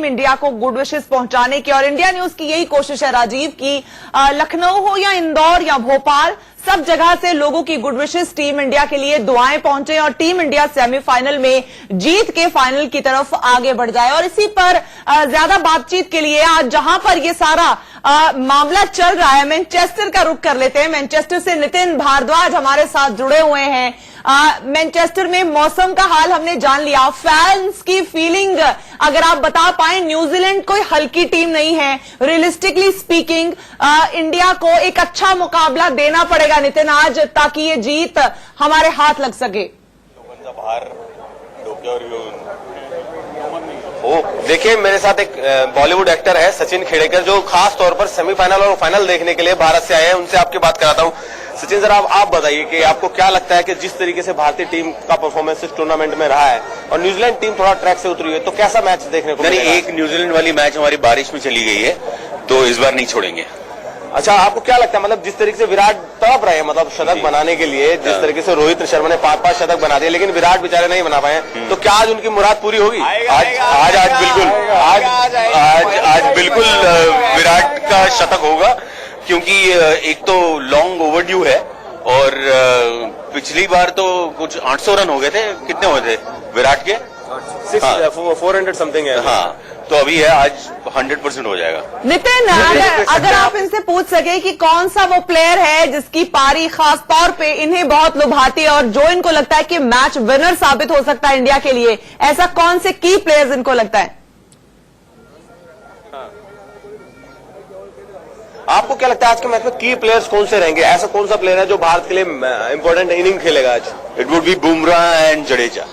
India को good wishes पहुंचाने की। और इंडिया न्यूज की यही कोशिश है राजीव की लखनऊ हो या इंदौर या भोपाल, सब जगह से लोगों की गुड विशेस टीम इंडिया के लिए दुआएं पहुंचे और टीम इंडिया सेमीफाइनल में जीत के फाइनल की तरफ आगे बढ़ जाए। और इसी पर ज्यादा बातचीत के लिए आज जहां पर ये सारा मामला चल रहा है, मैनचेस्टर का रुख कर लेते हैं। मैनचेस्टर से नितिन भारद्वाज हमारे साथ जुड़े हुए हैं। मैनचेस्टर में मौसम का हाल हमने जान लिया, फैंस की फीलिंग अगर आप बता पाए। न्यूजीलैंड कोई हल्की टीम नहीं है, रियलिस्टिकली स्पीकिंग इंडिया को एक अच्छा मुकाबला देना पड़ेगा नितिन आज, ताकि ये जीत हमारे हाथ लग सके। देखिए, मेरे साथ एक बॉलीवुड एक्टर है सचिन खेड़ेकर, जो खास तौर पर सेमीफाइनल और फाइनल देखने के लिए भारत से आए हैं। उनसे आपकी बात कराता हूं। सचिन सर, आप बताइए कि आपको क्या लगता है कि जिस तरीके से भारतीय टीम का परफॉर्मेंस इस टूर्नामेंट में रहा है और न्यूजीलैंड टीम थोड़ा ट्रैक से उतरी है, तो कैसा मैच देखने को मिलेगा? एक न्यूजीलैंड वाली मैच हमारी बारिश में चली गई है, तो इस बार नहीं छोड़ेंगे। अच्छा, आपको क्या लगता है, मतलब जिस तरीके से विराट तड़प रहे हैं, मतलब शतक बनाने के लिए, जिस तरीके से रोहित शर्मा ने 5-5 शतक बना दिए, लेकिन विराट बेचारे नहीं बना पाए, तो क्या आज उनकी मुराद पूरी होगी? आज बिल्कुल विराट का शतक होगा, क्योंकि एक तो लॉन्ग ओवरड्यू है और पिछली बार तो कुछ 800 रन हो गए थे। कितने हुए थे विराट के? 400 समथिंग है। हाँ, तो अभी है, आज 100% हो जाएगा। नितिन, अगर आप इनसे पूछ सके कि कौन सा वो प्लेयर है जिसकी पारी खास तौर पे इन्हें बहुत लुभाती है और जो इनको लगता है कि मैच विनर साबित हो सकता है इंडिया के लिए, ऐसा कौन से की प्लेयर्स इनको लगता है? आपको क्या लगता है आज के मैच में की प्लेयर्स कौन से रहेंगे? ऐसा कौन सा प्लेयर है जो भारत के लिए इंपॉर्टेंट इनिंग खेलेगा आज? It would be Bumrah and Jadeja.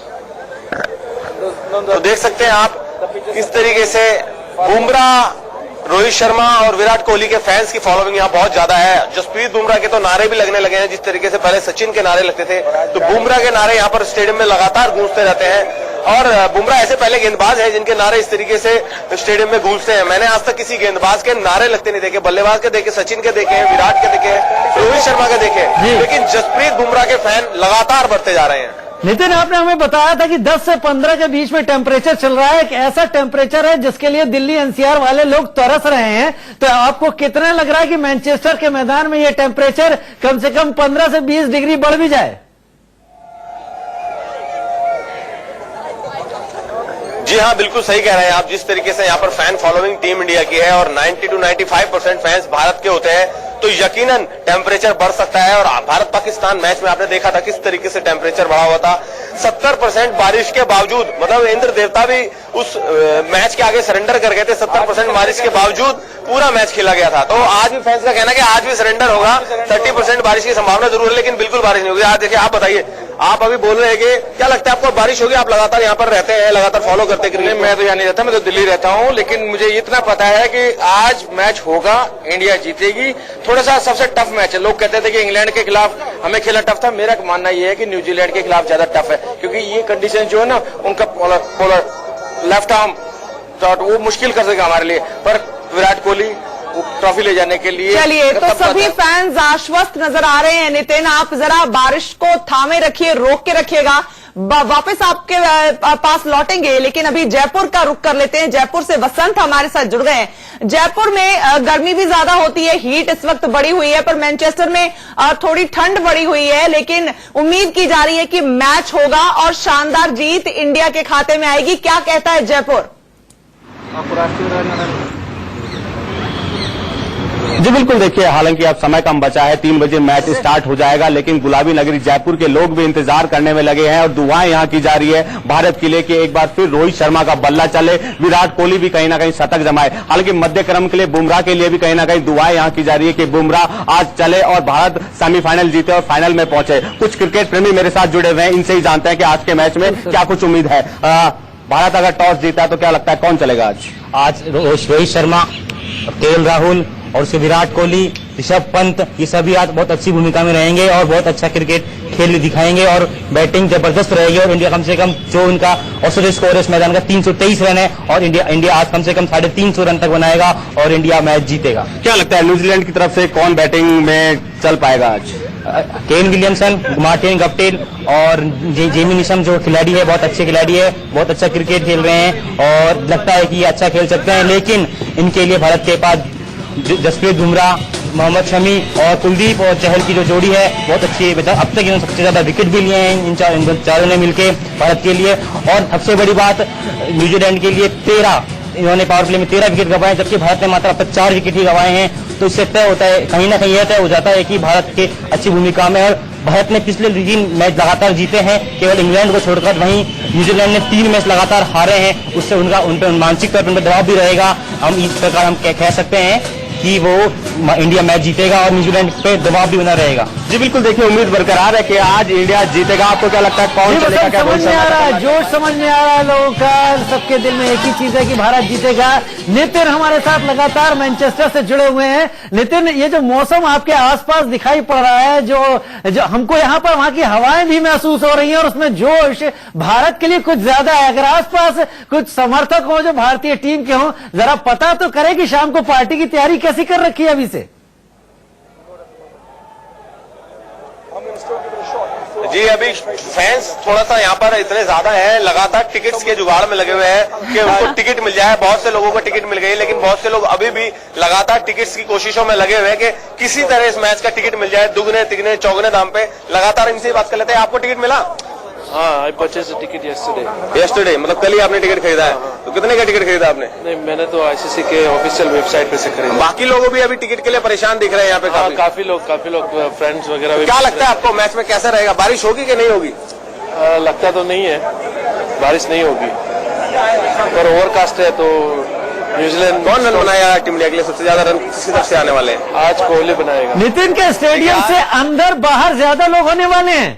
तो देख सकते हैं आप किस तरीके से बुमराह, रोहित शर्मा और विराट कोहली के फैंस की फॉलोइंग यहाँ बहुत ज्यादा है। जसप्रीत बुमराह के तो नारे भी लगने लगे हैं। जिस तरीके से पहले सचिन के नारे लगते थे, तो बुमराह के नारे यहाँ पर स्टेडियम में लगातार गूंजते रहते हैं। और बुमराह ऐसे पहले गेंदबाज है जिनके नारे इस तरीके से स्टेडियम में गूंजते हैं। मैंने आज तक किसी गेंदबाज के नारे लगते नहीं देखे, बल्लेबाज के देखे, सचिन के देखे, विराट के देखे, रोहित शर्मा के देखे, लेकिन जसप्रीत बुमराह के फैन लगातार बढ़ते जा रहे हैं। नितिन, आपने हमें बताया था कि 10 से 15 के बीच में टेम्परेचर चल रहा है। एक ऐसा टेम्परेचर है जिसके लिए दिल्ली एनसीआर वाले लोग तरस रहे हैं। तो आपको कितना लग रहा है कि मैनचेस्टर के मैदान में ये टेम्परेचर कम से कम 15 से 20 डिग्री बढ़ भी जाए? जी हाँ, बिल्कुल सही कह रहे हैं आप। जिस तरीके से यहाँ पर फैन फॉलोइंग टीम इंडिया की है और 90 to 95% फैंस भारत के होते हैं, तो यकीनन टेम्परेचर बढ़ सकता है। और भारत पाकिस्तान मैच में आपने देखा था किस तरीके से टेम्परेचर बढ़ा हुआ था। 70% बारिश के बावजूद, मतलब इंद्र देवता भी उस मैच के आगे सरेंडर कर गए थे। 70% बारिश के बावजूद पूरा मैच खेला गया था। तो आज भी फैंस का कहना है कि आज भी सरेंडर होगा। 30% बारिश की संभावना जरूर है, लेकिन बिल्कुल बारिश नहीं होगी। आज देखिए, आप बताइए, आप अभी बोल रहे हैं कि क्या लगता है आपको बारिश होगी? आप लगातार यहाँ पर रहते हैं, लगातार फॉलो करते हैं। मैं तो यहाँ नहीं रहता, मैं तो दिल्ली रहता हूँ, लेकिन मुझे इतना पता है कि आज मैच होगा, इंडिया जीतेगी। थोड़ा सा सबसे टफ मैच है। लोग कहते थे कि इंग्लैंड के खिलाफ हमें खेलना टफ था। मेरा मानना यह है कि न्यूजीलैंड के खिलाफ ज्यादा टफ है, क्योंकि ये कंडीशन जो है ना, उनका पोलर लेफ्ट आर्म शॉट वो मुश्किल कर सकेगा हमारे लिए। पर विराट कोहली ट्रॉफी ले जाने के लिए, चलिए, तो सभी फैंस आश्वस्त नजर आ रहे हैं। नितिन, आप जरा बारिश को थामे रखिए, रोक के रखिएगा, वापस आपके पास लौटेंगे। लेकिन अभी जयपुर का रुख कर लेते हैं। जयपुर से वसंत हमारे साथ जुड़ गए हैं। जयपुर में गर्मी भी ज्यादा होती है, हीट इस वक्त बढ़ी हुई है, पर मैनचेस्टर में थोड़ी ठंड बढ़ी हुई है। लेकिन उम्मीद की जा रही है कि मैच होगा और शानदार जीत इंडिया के खाते में आएगी। क्या कहता है जयपुर? जी बिल्कुल, देखिए, हालांकि अब समय कम बचा है, 3 बजे मैच स्टार्ट हो जाएगा, लेकिन गुलाबी नगरी जयपुर के लोग भी इंतजार करने में लगे हैं और दुआएं यहां की जा रही है भारत के लिए कि एक बार फिर रोहित शर्मा का बल्ला चले, विराट कोहली भी कहीं ना कहीं शतक जमाए। हालांकि मध्य क्रम के लिए बुमराह के लिए भी कहीं ना कहीं दुआएं यहां की जा रही है कि बुमराह आज चले और भारत सेमीफाइनल जीते और फाइनल में पहुंचे। कुछ क्रिकेट प्रेमी मेरे साथ जुड़े हुए हैं, इनसे ही जानते हैं कि आज के मैच में क्या कुछ उम्मीद है। भारत अगर टॉस जीता है तो क्या लगता है कौन चलेगा आज? रोहित शर्मा, केएल राहुल और उसके विराट कोहली, ऋषभ पंत, ये सभी आज बहुत अच्छी भूमिका में रहेंगे और बहुत अच्छा क्रिकेट खेल दिखाएंगे और बैटिंग जबरदस्त रहेगी। और इंडिया कम से कम, जो इनका औसत स्कोर है इस मैदान का 323 रन है, और इंडिया आज कम से कम 350 रन तक बनाएगा और इंडिया मैच जीतेगा। क्या लगता है न्यूजीलैंड की तरफ से कौन बैटिंग में चल पाएगा आज? केन विलियमसन, मार्टिन गप्टिल और जेमी निशम जो खिलाड़ी है, बहुत अच्छे खिलाड़ी है, बहुत अच्छा क्रिकेट खेल रहे हैं और लगता है कि ये अच्छा खेल सकते हैं। लेकिन इनके लिए भारत के पास जसप्रीत बुमराह, मोहम्मद शमी और कुलदीप और चहल की जो जोड़ी है बहुत अच्छी है। अब तक इन्होंने सबसे ज्यादा विकेट भी लिए हैं इन चारों ने मिलकर भारत के लिए। और सबसे बड़ी बात, न्यूजीलैंड के लिए 13 इन्होंने पावर प्ले में 13 विकेट गंवाए, जबकि भारत ने मात्र अब तक 4 विकेट ही गंवाए हैं। तो इससे तय होता है, कहीं ना कहीं यह तय हो जाता है कि भारत के अच्छी भूमिका में। और भारत ने पिछले 3 मैच लगातार जीते हैं, केवल इंग्लैंड को छोड़कर। वहीं न्यूजीलैंड ने 3 मैच लगातार हारे हैं, उससे उन पर मानसिक तौर पर दबाव भी रहेगा। हम इस प्रकार हम कह सकते हैं कि वो इंडिया मैच जीतेगा और न्यूजीलैंड पे दबाव भी बना रहेगा। जी बिल्कुल, देखिए उम्मीद बरकरार है कि आज इंडिया जीतेगा। आपको क्या लगता है कौन चलेगा? क्या समझ में आ रहा है, जोश समझ में आ रहा है लोगों का। सबके दिल में एक ही चीज है कि भारत जीतेगा। नितिन हमारे साथ लगातार मैनचेस्टर से जुड़े हुए हैं। नितिन, ये जो मौसम आपके आसपास दिखाई पड़ रहा है, जो हमको यहाँ पर वहां की हवाएं भी महसूस हो रही हैं और उसमें जोश भारत के लिए कुछ ज्यादा है। अगर आसपास कुछ समर्थक हो जो भारतीय टीम के हों, जरा पता तो करें कि शाम को पार्टी की तैयारी कैसी कर रखी है अभी से। जी अभी फैंस थोड़ा सा यहाँ पर इतने ज्यादा हैं, लगातार टिकट्स के जुगाड़ में लगे हुए हैं कि उनको टिकट मिल जाए। बहुत से लोगों को टिकट मिल गई, लेकिन बहुत से लोग अभी भी लगातार टिकट्स की कोशिशों में लगे हुए हैं कि किसी तरह इस मैच का टिकट मिल जाए, दुगने तिगने चौगने दाम पे। लगातार इनसे बात कर लेते हैं। आपको टिकट मिला? हाँ, आई परचेज टिकट यस्टरडे, मतलब कल ही आपने टिकट खरीदा है? तो कितने का टिकट खरीदा आपने? नहीं, मैंने तो आईसीसी के ऑफिशियल वेबसाइट पे से खरीदा। बाकी लोगों भी अभी टिकट के लिए परेशान दिख रहे हैं यहाँ पे काफी लोग फ्रेंड्स वगैरह। क्या लगता है आपको मैच में कैसा रहेगा? बारिश होगी कि नहीं होगी? लगता तो नहीं है बारिश नहीं होगी, पर ओवरकास्ट है। तो न्यूजीलैंड कौन रन बनाया टीम इंडिया के लिए? सबसे ज्यादा रन किसकी तरफ से आने वाले हैं? आज कोहली बनाएगा। नितिन के स्टेडियम से अंदर बाहर ज्यादा लोग होने वाले हैं।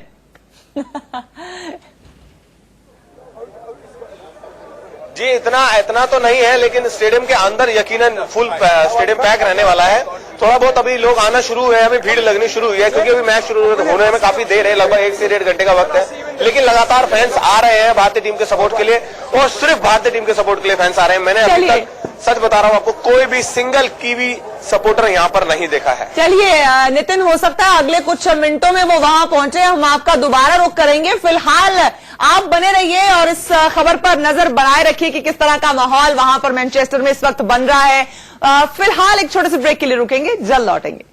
जी इतना तो नहीं है, लेकिन स्टेडियम के अंदर यकीनन फुल स्टेडियम पैक रहने वाला है। थोड़ा बहुत अभी लोग आना शुरू हुए हैं, अभी भीड़ लगनी शुरू हुई है, क्योंकि अभी मैच शुरू होने में काफी देर है, लगभग 1 से 1.5 घंटे का वक्त है। लेकिन लगातार फैंस आ रहे हैं भारतीय टीम के सपोर्ट के लिए, और सिर्फ भारतीय टीम के सपोर्ट के लिए फैंस आ रहे हैं। मैंने अभी तक सच बता रहा हूँ आपको, कोई भी सिंगल कीवी सपोर्टर यहाँ पर नहीं देखा है। चलिए नितिन, हो सकता है अगले कुछ मिनटों में वो वहां पहुंचे, हम आपका दोबारा रुख करेंगे। फिलहाल आप बने रहिए और इस खबर पर नजर बनाए रखिए कि किस तरह का माहौल वहां पर मैनचेस्टर में इस वक्त बन रहा है। फिलहाल एक छोटे से ब्रेक के लिए रुकेंगे, जल्द लौटेंगे।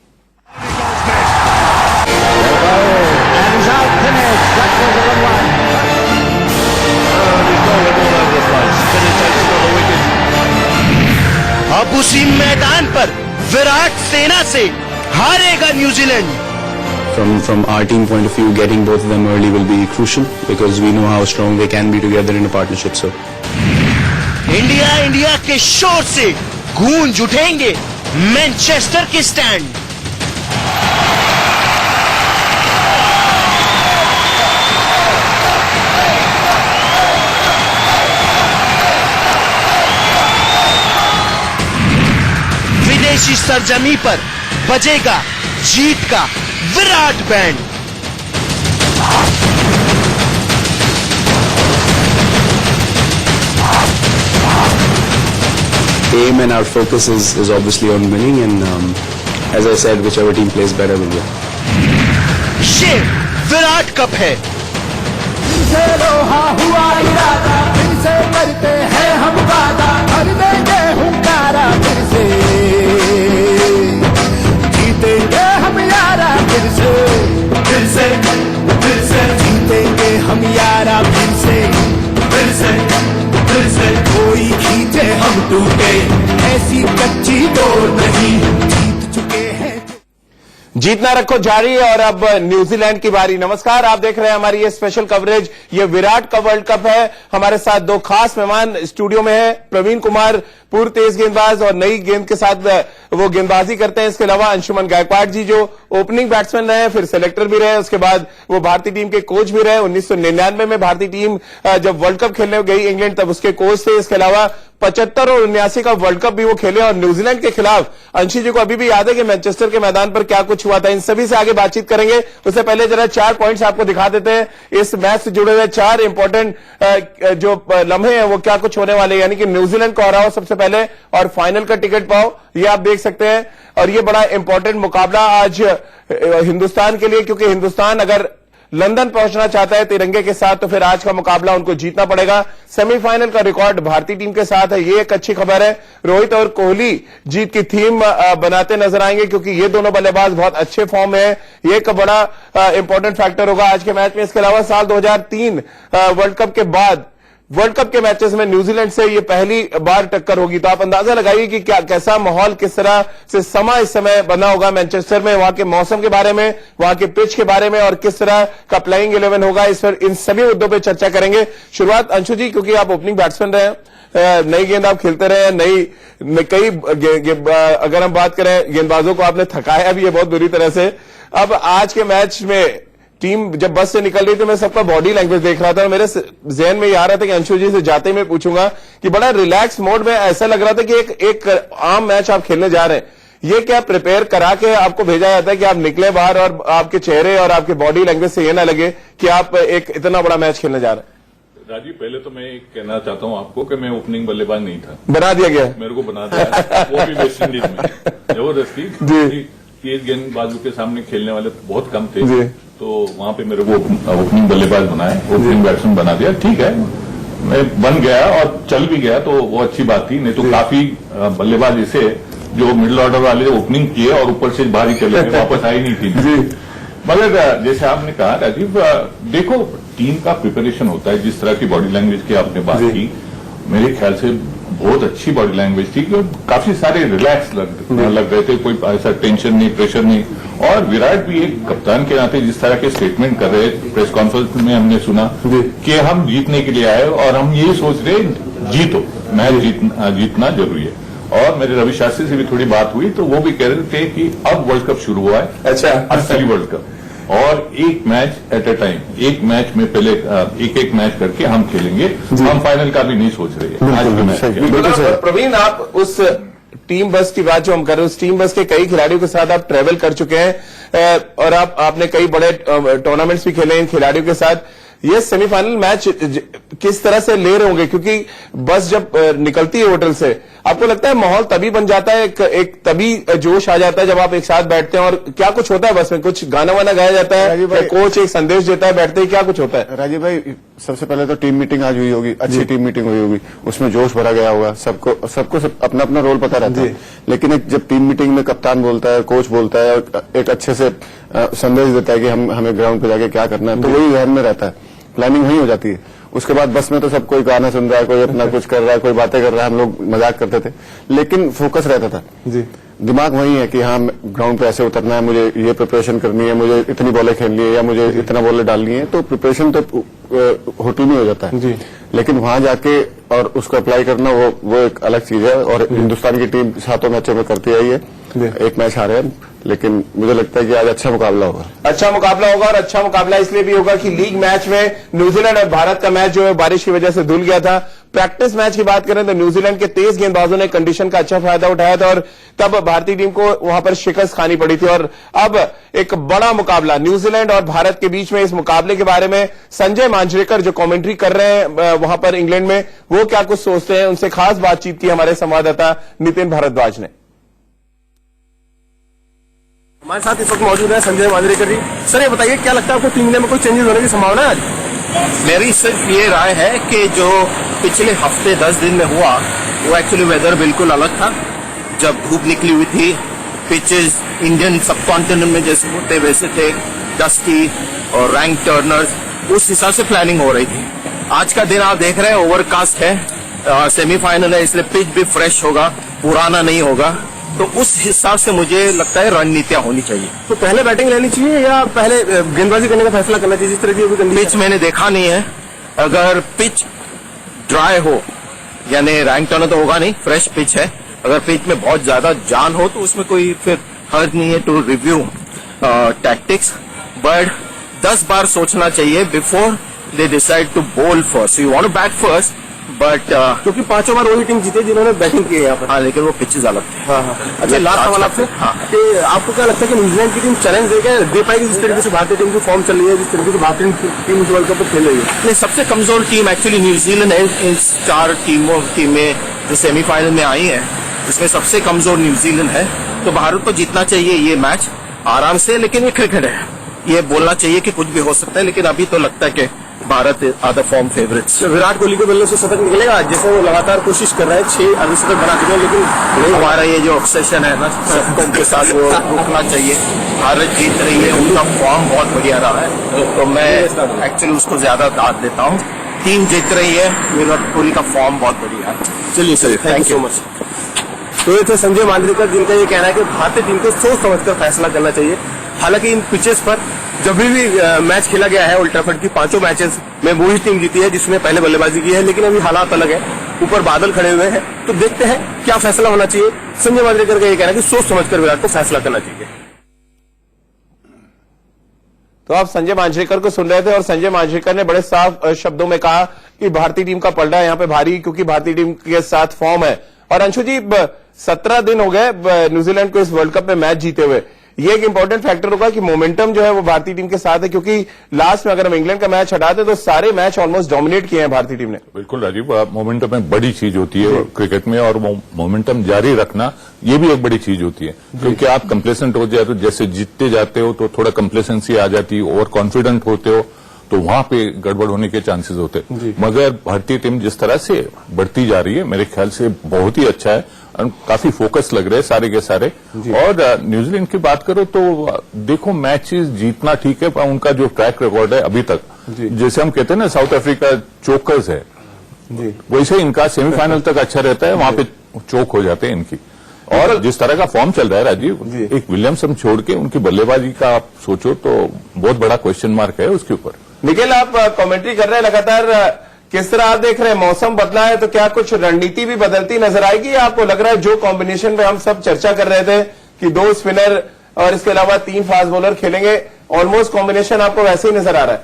अब उसी मैदान पर विराट सेना से हारेगा New Zealand. From our team point of view, getting both of them early will be crucial because we know how strong they can be together in a partnership. So, India के शोर से गूंज उठेंगे मैनचेस्टर के स्टैंड। विदेशी सरजमी पर बजेगा जीत का Virat band. aim and our focus is obviously on winning, and as I said, whichever team plays better will win. ये विराट कप है। हुआ इरादा, फिर से करते हैं हम वादा, भर देंगे हुंकारा फिर से, जीतेंगे हम यारा फिर से, जीतेंगे हम यारा फिर से, कोई खींचे हम टूटे, ऐसी कच्ची दौड़ नहीं, जीत चुके हैं। जीतना रखो जारी। और अब न्यूजीलैंड की बारी। नमस्कार, आप देख रहे हैं हमारी ये स्पेशल कवरेज। ये विराट का वर्ल्ड कप है। हमारे साथ 2 खास मेहमान स्टूडियो में हैं। प्रवीण कुमार पूर्व तेज गेंदबाज और नई गेंद के साथ वो गेंदबाजी करते हैं। इसके अलावा अंशुमन गायकवाड़ जी जो ओपनिंग बैट्समैन रहे, फिर सेलेक्टर भी रहे, उसके बाद वो भारतीय टीम के कोच भी रहे। 1999 में भारतीय टीम जब वर्ल्ड कप खेलने गई इंग्लैंड, तब उसके कोच थे। इसके अलावा 75 और 79 का वर्ल्ड कप भी वो खेले और न्यूजीलैंड के खिलाफ अंशी जी को अभी भी याद है कि मैनचेस्टर के मैदान पर क्या कुछ हुआ था। इन सभी से आगे बातचीत करेंगे, उससे पहले जरा 4 पॉइंट्स आपको दिखा देते हैं इस मैच से जुड़े हुए 4 इंपॉर्टेंट जो लम्हे हैं वो क्या कुछ होने वाले, यानी कि न्यूजीलैंड को हराओ सबसे पहले और फाइनल का टिकट पाओ, ये आप देख सकते हैं। और ये बड़ा इंपॉर्टेंट मुकाबला आज हिंदुस्तान के लिए, क्योंकि हिंदुस्तान अगर लंदन पहुंचना चाहता है तिरंगे के साथ तो फिर आज का मुकाबला उनको जीतना पड़ेगा। सेमीफाइनल का रिकॉर्ड भारतीय टीम के साथ है, ये एक अच्छी खबर है। रोहित और कोहली जीत की थीम बनाते नजर आएंगे क्योंकि ये दोनों बल्लेबाज बहुत अच्छे फॉर्म में है, ये एक बड़ा इंपॉर्टेंट फैक्टर होगा आज के मैच में। इसके अलावा साल 2003 वर्ल्ड कप के बाद वर्ल्ड कप के मैचेस में न्यूजीलैंड से ये पहली बार टक्कर होगी, तो आप अंदाजा लगाइए कि क्या कैसा माहौल, किस तरह से समा इस समय बना होगा मैनचेस्टर में, वहां के मौसम के बारे में, वहां के पिच के बारे में और किस तरह का प्लेइंग 11 होगा। इस पर इन सभी मुद्दों पर चर्चा करेंगे। शुरुआत अंशु जी, क्योंकि आप ओपनिंग बैट्समैन रहे हैं, नई गेंद आप खेलते रहे, कई अगर हम बात करें गेंदबाजों को आपने थकाया भी है बहुत बुरी तरह से। अब आज के मैच में टीम जब बस से निकल रही थी मैं सबका बॉडी लैंग्वेज देख रहा था और मेरे जहन में ये आ रहा था कि अंशु जी से जाते ही मैं पूछूंगा कि बड़ा रिलैक्स मोड में ऐसा लग रहा था कि एक आम मैच आप खेलने जा रहे हैं, ये क्या प्रिपेयर करा के आपको भेजा जाता है कि आप निकले बाहर और आपके चेहरे और आपके बॉडी लैंग्वेज से ये ना लगे कि आप एक इतना बड़ा मैच खेलने जा रहे हैं? राजीव, पहले तो मैं एक कहना चाहता हूं आपको कि मैं ओपनिंग बल्लेबाज नहीं था, बना दिया गया, मेरे को बना दिया, वो भी वेस्ट इंडीज में जबरदस्ती। तेज गेंदबाजों के सामने खेलने वाले बहुत कम थे, तो वहां पे मेरे को ओपनिंग बल्लेबाज बनाया, ओपनिंग बैट्समैन बना दिया। ठीक है, मैं बन गया और चल भी गया तो वो अच्छी बात थी, नहीं तो काफी बल्लेबाज ऐसे जो मिडिल ऑर्डर वाले ओपनिंग किए और ऊपर से बाहर ही चले गए, वापस आई नहीं थी। मगर जैसे आपने कहा राजीव, देखो टीम का प्रिपरेशन होता है, जिस तरह की बॉडी लैंग्वेज की आपने बात की, मेरे ख्याल से बहुत अच्छी बॉडी लैंग्वेज थी, काफी सारे रिलैक्स लग रहे थे, कोई ऐसा टेंशन नहीं, प्रेशर नहीं। और विराट भी एक कप्तान के नाते जिस तरह के स्टेटमेंट कर रहे, प्रेस कॉन्फ्रेंस में हमने सुना कि हम जीतने के लिए आए और हम ये सोच रहे जीतो, मैच जीतना जरूरी है। और मेरे रवि शास्त्री से भी थोड़ी बात हुई तो वो भी कह रहे थे कि अब वर्ल्ड कप शुरू हुआ है, अच्छा असली वर्ल्ड कप, और एक मैच एट ए टाइम, एक मैच में पहले एक मैच करके हम खेलेंगे, हम फाइनल का भी नहीं सोच रहे आज भी मैच। प्रवीण, आप उस टीम बस की बात जो हम कर रहे हैं, उस टीम बस के कई खिलाड़ियों के साथ आप ट्रेवल कर चुके हैं और आपने कई बड़े टूर्नामेंट्स भी खेले इन खिलाड़ियों के साथ। ये सेमीफाइनल मैच किस तरह से ले रहे होंगे, क्योंकि बस जब निकलती है होटल से आपको लगता है माहौल तभी बन जाता है, एक तभी जोश आ जाता है जब आप एक साथ बैठते हैं, और क्या कुछ होता है बस में? कुछ गाना वाना गाया जाता है, कोच एक संदेश देता है बैठते ही, क्या कुछ होता है? राजीव भाई, सबसे पहले तो टीम मीटिंग आज हुई होगी, अच्छी टीम मीटिंग हुई होगी, उसमें जोश भरा गया होगा, सबको अपना अपना रोल पता रहता है, लेकिन जब टीम मीटिंग में कप्तान बोलता है, कोच बोलता है और एक अच्छे से संदेश देता है कि हमें ग्राउंड पे जाके क्या करना है, तो वही जहन में रहता है, प्लानिंग वही हो जाती है। उसके बाद बस में तो सब कोई गाना सुन रहा है, कोई अपना कुछ कर रहा है, कोई बातें कर रहा है, हम लोग मजाक करते थे, लेकिन फोकस रहता था जी, दिमाग वही है कि हाँ ग्राउंड पे ऐसे उतरना है, मुझे ये प्रिपरेशन करनी है, मुझे इतनी बॉलें खेलनी है या मुझे इतना बॉलें डालनी है, तो प्रिपरेशन तो होटल में हो जाता है जी, लेकिन वहां जाके और उसको अप्लाई करना वो एक अलग चीज है। और हिंदुस्तान की टीम 7 मैचों में करती आई है, एक मैच हारे हैं, लेकिन मुझे लगता है कि आज अच्छा मुकाबला होगा। अच्छा मुकाबला होगा, और अच्छा मुकाबला इसलिए भी होगा कि लीग मैच में न्यूजीलैंड और भारत का मैच जो है बारिश की वजह से धुल गया था। प्रैक्टिस मैच की बात करें तो न्यूजीलैंड के तेज गेंदबाजों ने कंडीशन का अच्छा फायदा उठाया था और तब भारतीय टीम को वहां पर शिकस्त खानी पड़ी थी। और अब एक बड़ा मुकाबला न्यूजीलैंड और भारत के बीच में, इस मुकाबले के बारे में संजय मांजरेकर जो कमेंट्री कर रहे हैं वहां पर इंग्लैंड में, वो क्या कुछ सोचते हैं, उनसे खास बातचीत की हमारे संवाददाता नितिन भारद्वाज ने। हमारे साथ इस वक्त मौजूद है संजय मांजरेकर जी। सर, ये बताइए क्या लगता है आपको, टीम में कोई चेंजेस होने की संभावना है आज? मेरी सिर्फ ये राय है कि जो पिछले हफ्ते 10 दिन में हुआ वो एक्चुअली वेदर बिल्कुल अलग था। जब धूप निकली हुई थी, पिचेस इंडियन सब कॉन्टिनेंट में जैसे होते वैसे थे, डस्टी और रैंक टर्नर्स, उस हिसाब से प्लानिंग हो रही थी। आज का दिन आप देख रहे हैं ओवरकास्ट है, सेमीफाइनल है, इसलिए पिच भी फ्रेश होगा, पुराना नहीं होगा, तो उस हिसाब से मुझे लगता है रणनीतियां होनी चाहिए। तो पहले बैटिंग लेनी चाहिए या पहले गेंदबाजी करने का फैसला करना चाहिए, जिस तरह की पिच मैंने देखा नहीं है। अगर पिच ड्राई हो, यानी रैंक टर्नर तो होगा नहीं, फ्रेश पिच है, अगर पिच में बहुत ज्यादा जान हो तो उसमें कोई फिर हर्ज नहीं है टू रिव्यू टैक्टिक्स, बट 10 बार सोचना चाहिए before they decide to bowl first. You want to bat first, but क्योंकि 5 बार वही टीम जीती जिन्होंने बैटिंग की है यहाँ पर। हाँ, लेकिन वो पिचेज अलग थे। हाँ। अच्छा, लास्ट सवाल आपसे कि आपको क्या लगता है कि न्यूजीलैंड की टीम चैलेंज दे पाएगी जिस तरीके से भारतीय टीम की फॉर्म चल रही है, जिस तरीके से भारतीय टीम इस वर्ल्ड कप में खेल रही है? नहीं, सबसे कमजोर टीम एक्चुअली न्यूजीलैंड है। इस 4 टीमों में जो सेमीफाइनल में आई है इसमें सबसे कमजोर न्यूजीलैंड है। तो भारत को जीतना चाहिए ये मैच आराम से, लेकिन ये क्रिकेट है, ये बोलना चाहिए कि कुछ भी हो सकता है, लेकिन अभी तो लगता है कि Bharat are the form favourites. Virat Kohli के बल्ले से शतक निकलेगा, जैसे वो लगातार कोशिश कर रहा है, 6 अर्धशतक बना चुके हैं, लेकिन नहीं, हमारा ये जो ऑब्सेशन है ना शतकों के साथ, वो रोकना चाहिए। भारत जीत रही है, उनका फॉर्म बहुत बढ़िया रहा है, तो मैं एक्चुअली उसको ज्यादा दाद देता हूँ। टीम जीत रही है, विराट कोहली का फॉर्म बहुत बढ़िया है। चलिए sir, thank you so much. तो ये थे संजय मांजरेकर, जिनका ये कहना है कि भारतीय टीम को सोच समझकर फैसला करना चाहिए। हालांकि इन पिचेस पर जब भी मैच खेला गया है ओल्ड ट्रैफर्ड की 5 मैचेस में वही टीम जीती है जिसने पहले बल्लेबाजी की है, लेकिन अभी हालात अलग है, ऊपर बादल खड़े हुए हैं, तो देखते हैं क्या फैसला होना चाहिए। संजय मांजरेकर का ये कहना है कि सोच समझकर विराट को फैसला करना चाहिए। तो आप संजय मांजरेकर को सुन रहे थे और संजय मांजरेकर ने बड़े साफ शब्दों में कहा कि भारतीय टीम का पलड़ा यहाँ पे भारी, क्योंकि भारतीय टीम के साथ फॉर्म है। और अंशु जी, 17 दिन हो गए न्यूजीलैंड को इस वर्ल्ड कप में मैच जीते हुए। ये एक इंपॉर्टेंट फैक्टर होगा कि मोमेंटम जो है वो भारतीय टीम के साथ है, क्योंकि लास्ट में अगर हम इंग्लैंड का मैच हटाते तो सारे मैच ऑलमोस्ट डोमिनेट किए हैं भारतीय टीम ने। बिल्कुल राजीव, मोमेंटम एक बड़ी चीज होती है क्रिकेट में, और वो मोमेंटम जारी रखना ये भी एक बड़ी चीज होती है, क्योंकि आप कंप्लेसेंट हो जाते हो, जैसे जीतते जाते हो तो थोड़ा कंप्लेसेंसी आ जाती है, ओवर कॉन्फिडेंट होते हो तो वहां पे गड़बड़ होने के चांसेस होते हैं। मगर भारतीय टीम जिस तरह से बढ़ती जा रही है, मेरे ख्याल से बहुत ही अच्छा है, काफी फोकस लग रहे हैं सारे के सारे। और न्यूजीलैंड की बात करो तो देखो, मैचेस जीतना ठीक है, पर उनका जो ट्रैक रिकॉर्ड है अभी तक, जैसे हम कहते हैं ना साउथ अफ्रीका चोकर्स है, वैसे इनका सेमीफाइनल तक अच्छा रहता है, वहां पे चोक हो जाते हैं इनकी। और जिस तरह का फॉर्म चल रहा है राजीव, एक विलियमसन छोड़ के उनकी बल्लेबाजी का आप सोचो तो बहुत बड़ा क्वेश्चन मार्क है उसके ऊपर। निखिल, आप कमेंट्री कर रहे हैं लगातार, किस तरह आप देख रहे हैं? मौसम बदला है तो क्या कुछ रणनीति भी बदलती नजर आएगी? आपको लग रहा है जो कॉम्बिनेशन पे हम सब चर्चा कर रहे थे कि 2 स्पिनर और इसके अलावा 3 फास्ट बॉलर खेलेंगे, ऑलमोस्ट कॉम्बिनेशन आपको वैसे ही नजर आ रहा है?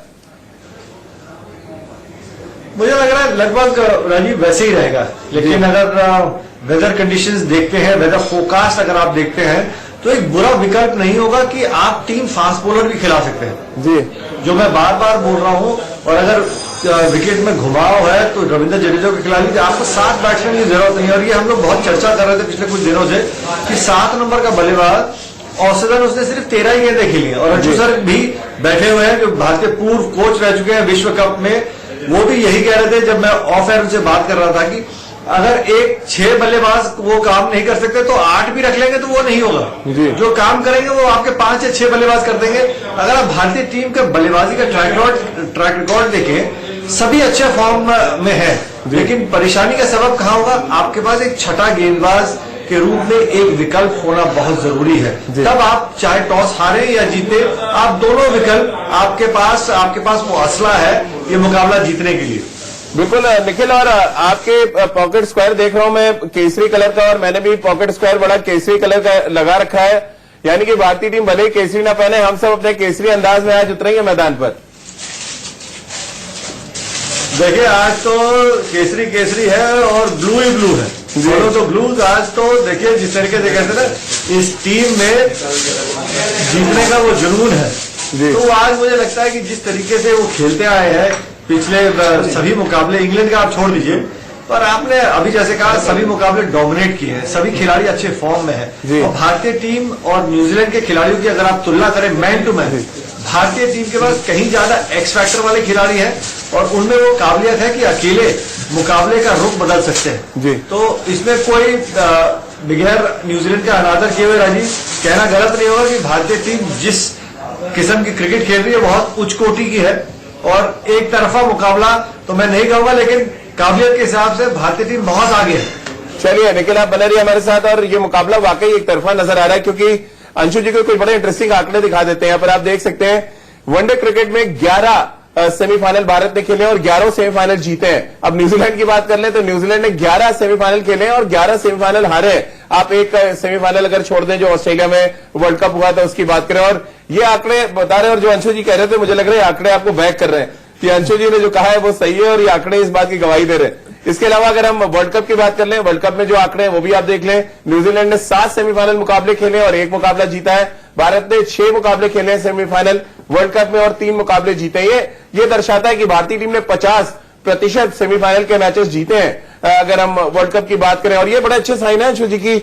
मुझे लग रहा है लगभग राजीव वैसे ही रहेगा, लेकिन अगर वेदर कंडीशंस देखते हैं, वेदर फोरकास्ट अगर आप देखते हैं, तो एक बुरा विकल्प नहीं होगा कि आप 3 फास्ट बॉलर भी खिला सकते हैं जी, जो मैं बार बार बोल रहा हूं। और अगर विकेट में घुमाव है तो रविंद्र जडेजा को खिला लीजिए, आपको 7 बैट्समैन की जरूरत नहीं है। और ये हम लोग बहुत चर्चा कर रहे थे पिछले कुछ दिनों से कि 7 नंबर का बल्लेबाज औसतन उसने सिर्फ 13 ही गेंदें खेली हैं। और अंशु सर भी बैठे हुए हैं जो भारतीय पूर्व कोच रह चुके हैं विश्व कप में, वो भी यही कह रहे थे जब मैं ऑफ एयर उनसे बात कर रहा था कि अगर 6 बल्लेबाज वो काम नहीं कर सकते तो 8 भी रख लेंगे तो वो नहीं होगा। जो काम करेंगे वो आपके 5 या 6 बल्लेबाज कर देंगे। अगर आप भारतीय टीम के बल्लेबाजी का ट्रैक रिकॉर्ड देखें, सभी अच्छे फॉर्म में है, लेकिन परेशानी का सबब कहां होगा? आपके पास एक छठा गेंदबाज के रूप में एक विकल्प होना बहुत जरूरी है। तब आप चाहे टॉस हारे या जीते, आप दोनों विकल्प आपके पास वो असला है ये मुकाबला जीतने के लिए। बिल्कुल निखिल, और आपके पॉकेट स्क्वायर देख रहा हूं मैं केसरी कलर का, और मैंने भी पॉकेट स्क्वायर बड़ा केसरी कलर का लगा रखा है, यानी कि भारतीय टीम भले ही केसरी ना पहने, हम सब अपने केसरी अंदाज में आज उतरेंगे मैदान पर। देखिए, आज तो केसरी है और ब्लू ही ब्लू है, दोनों तो ब्लू। आज तो देखिए जिस तरीके से कहते हैं ना, इस टीम में जीतने का वो जुनून है, तो आज मुझे लगता है कि जिस तरीके से वो खेलते आए हैं पिछले सभी मुकाबले, इंग्लैंड का आप छोड़ दीजिए, पर आपने अभी जैसे कहा सभी मुकाबले डोमिनेट किए हैं, सभी खिलाड़ी अच्छे फॉर्म में है। और भारतीय टीम और न्यूजीलैंड के खिलाड़ियों की अगर आप तुलना करें मैन टू मैन, भारतीय टीम के पास कहीं ज्यादा एक्स फैक्टर वाले खिलाड़ी हैं और उनमें वो काबिलियत है कि अकेले मुकाबले का रुख बदल सकते हैं। तो इसमें कोई बगैर न्यूजीलैंड का अनादर किए हुए राजीव कहना गलत नहीं होगा कि भारतीय टीम जिस किस्म की क्रिकेट खेल रही है बहुत उच्च कोटि की है। और एक तरफा मुकाबला तो मैं नहीं कहूंगा, लेकिन काबिलियत के हिसाब से भारतीय टीम बहुत आगे है। चलिए निखिल, आप बने रहिए हमारे साथ, और ये मुकाबला वाकई एक तरफा नजर आ रहा है, क्योंकि अंशु जी को कुछ बड़े इंटरेस्टिंग आंकड़े दिखा देते हैं। यहाँ पर आप देख सकते हैं वनडे क्रिकेट में 11 सेमीफाइनल भारत ने खेले और 11 सेमीफाइनल जीते हैं। अब न्यूजीलैंड की बात कर ले तो न्यूजीलैंड ने 11 सेमीफाइनल खेले और 11 सेमीफाइनल हारे। आप एक सेमीफाइनल अगर छोड़ दें जो ऑस्ट्रेलिया में वर्ल्ड कप हुआ था उसकी बात करें, और ये आंकड़े बता रहे हैं, और जो अंशु जी कह रहे थे मुझे लग रहा है आंकड़े आपको बैक कर रहे हैं कि अंशु जी ने जो कहा है वो सही है और ये आंकड़े इस बात की गवाही दे रहे हैं। इसके अलावा अगर हम वर्ल्ड कप की बात कर लें, वर्ल्ड कप में जो आंकड़े हैं वो भी आप देख लें। न्यूजीलैंड ने 7 सेमीफाइनल मुकाबले खेले और 1 मुकाबला जीता है। भारत ने 6 मुकाबले खेले हैं सेमीफाइनल वर्ल्ड कप में और 3 मुकाबले जीते हैं। ये दर्शाता है कि भारतीय टीम ने 50% सेमीफाइनल के मैचेस जीते हैं अगर हम वर्ल्ड कप की बात करें। और ये बड़े अच्छे साइन है अंशु जी की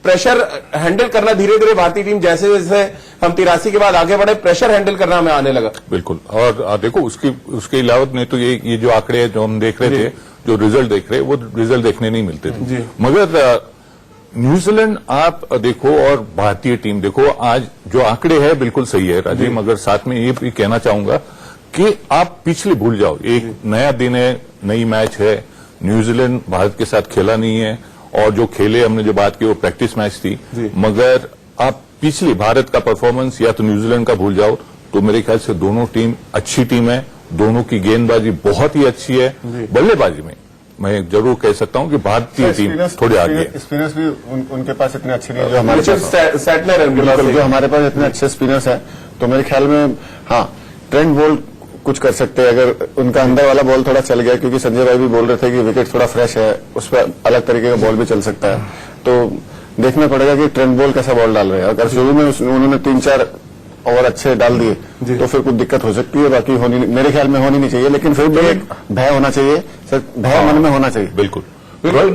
प्रेशर हैंडल करना धीरे धीरे भारतीय टीम जैसे जैसे हम 83 के बाद आगे बढ़े प्रेशर हैंडल करना हमें आने लगा। बिल्कुल। और देखो उसके अलावा नहीं तो ये जो आंकड़े जो हम देख रहे थे, जो रिजल्ट देख रहे वो रिजल्ट देखने नहीं मिलते थे, मगर न्यूजीलैंड आप देखो और भारतीय टीम देखो, आज जो आंकड़े हैं बिल्कुल सही है राजीव, मगर साथ में ये भी कहना चाहूंगा कि आप पिछले भूल जाओ। एक नया दिन है, नई मैच है, न्यूजीलैंड भारत के साथ खेला नहीं है और जो खेले हमने जो बात की वो प्रैक्टिस मैच थी, मगर आप पिछली भारत का परफॉर्मेंस या तो न्यूजीलैंड का भूल जाओ तो मेरे ख्याल से दोनों टीम अच्छी टीम है, दोनों की गेंदबाजी बहुत ही अच्छी है। बल्लेबाजी में मैं जरूर कह सकता हूं कि भारतीय टीम थोड़ी आगे है। स्पिनर्स भी उनके पास इतने अच्छे नहीं है जो हमारे पास, जो हमारे पास इतने अच्छे स्पिनर्स हैं। तो मेरे ख्याल में हाँ, ट्रेंट बोल्ट कुछ कर सकते हैं अगर उनका अंदर वाला बॉल थोड़ा चल गया, क्योंकि संजय भाई भी बोल रहे थे कि विकेट थोड़ा फ्रेश है, उस पर अलग तरीके का बॉल भी चल सकता है। तो देखना पड़ेगा कि ट्रेंट बोल्ट कैसा बॉल डाल रहे हैं। अगर शुरू में उन्होंने 3-4 ओवर अच्छे डाल दिए तो फिर कुछ दिक्कत हो सकती है, बाकी मेरे ख्याल में होनी नहीं चाहिए। लेकिन फिर भी एक भय होना चाहिए, सर भय मन में होना चाहिए। बिल्कुल।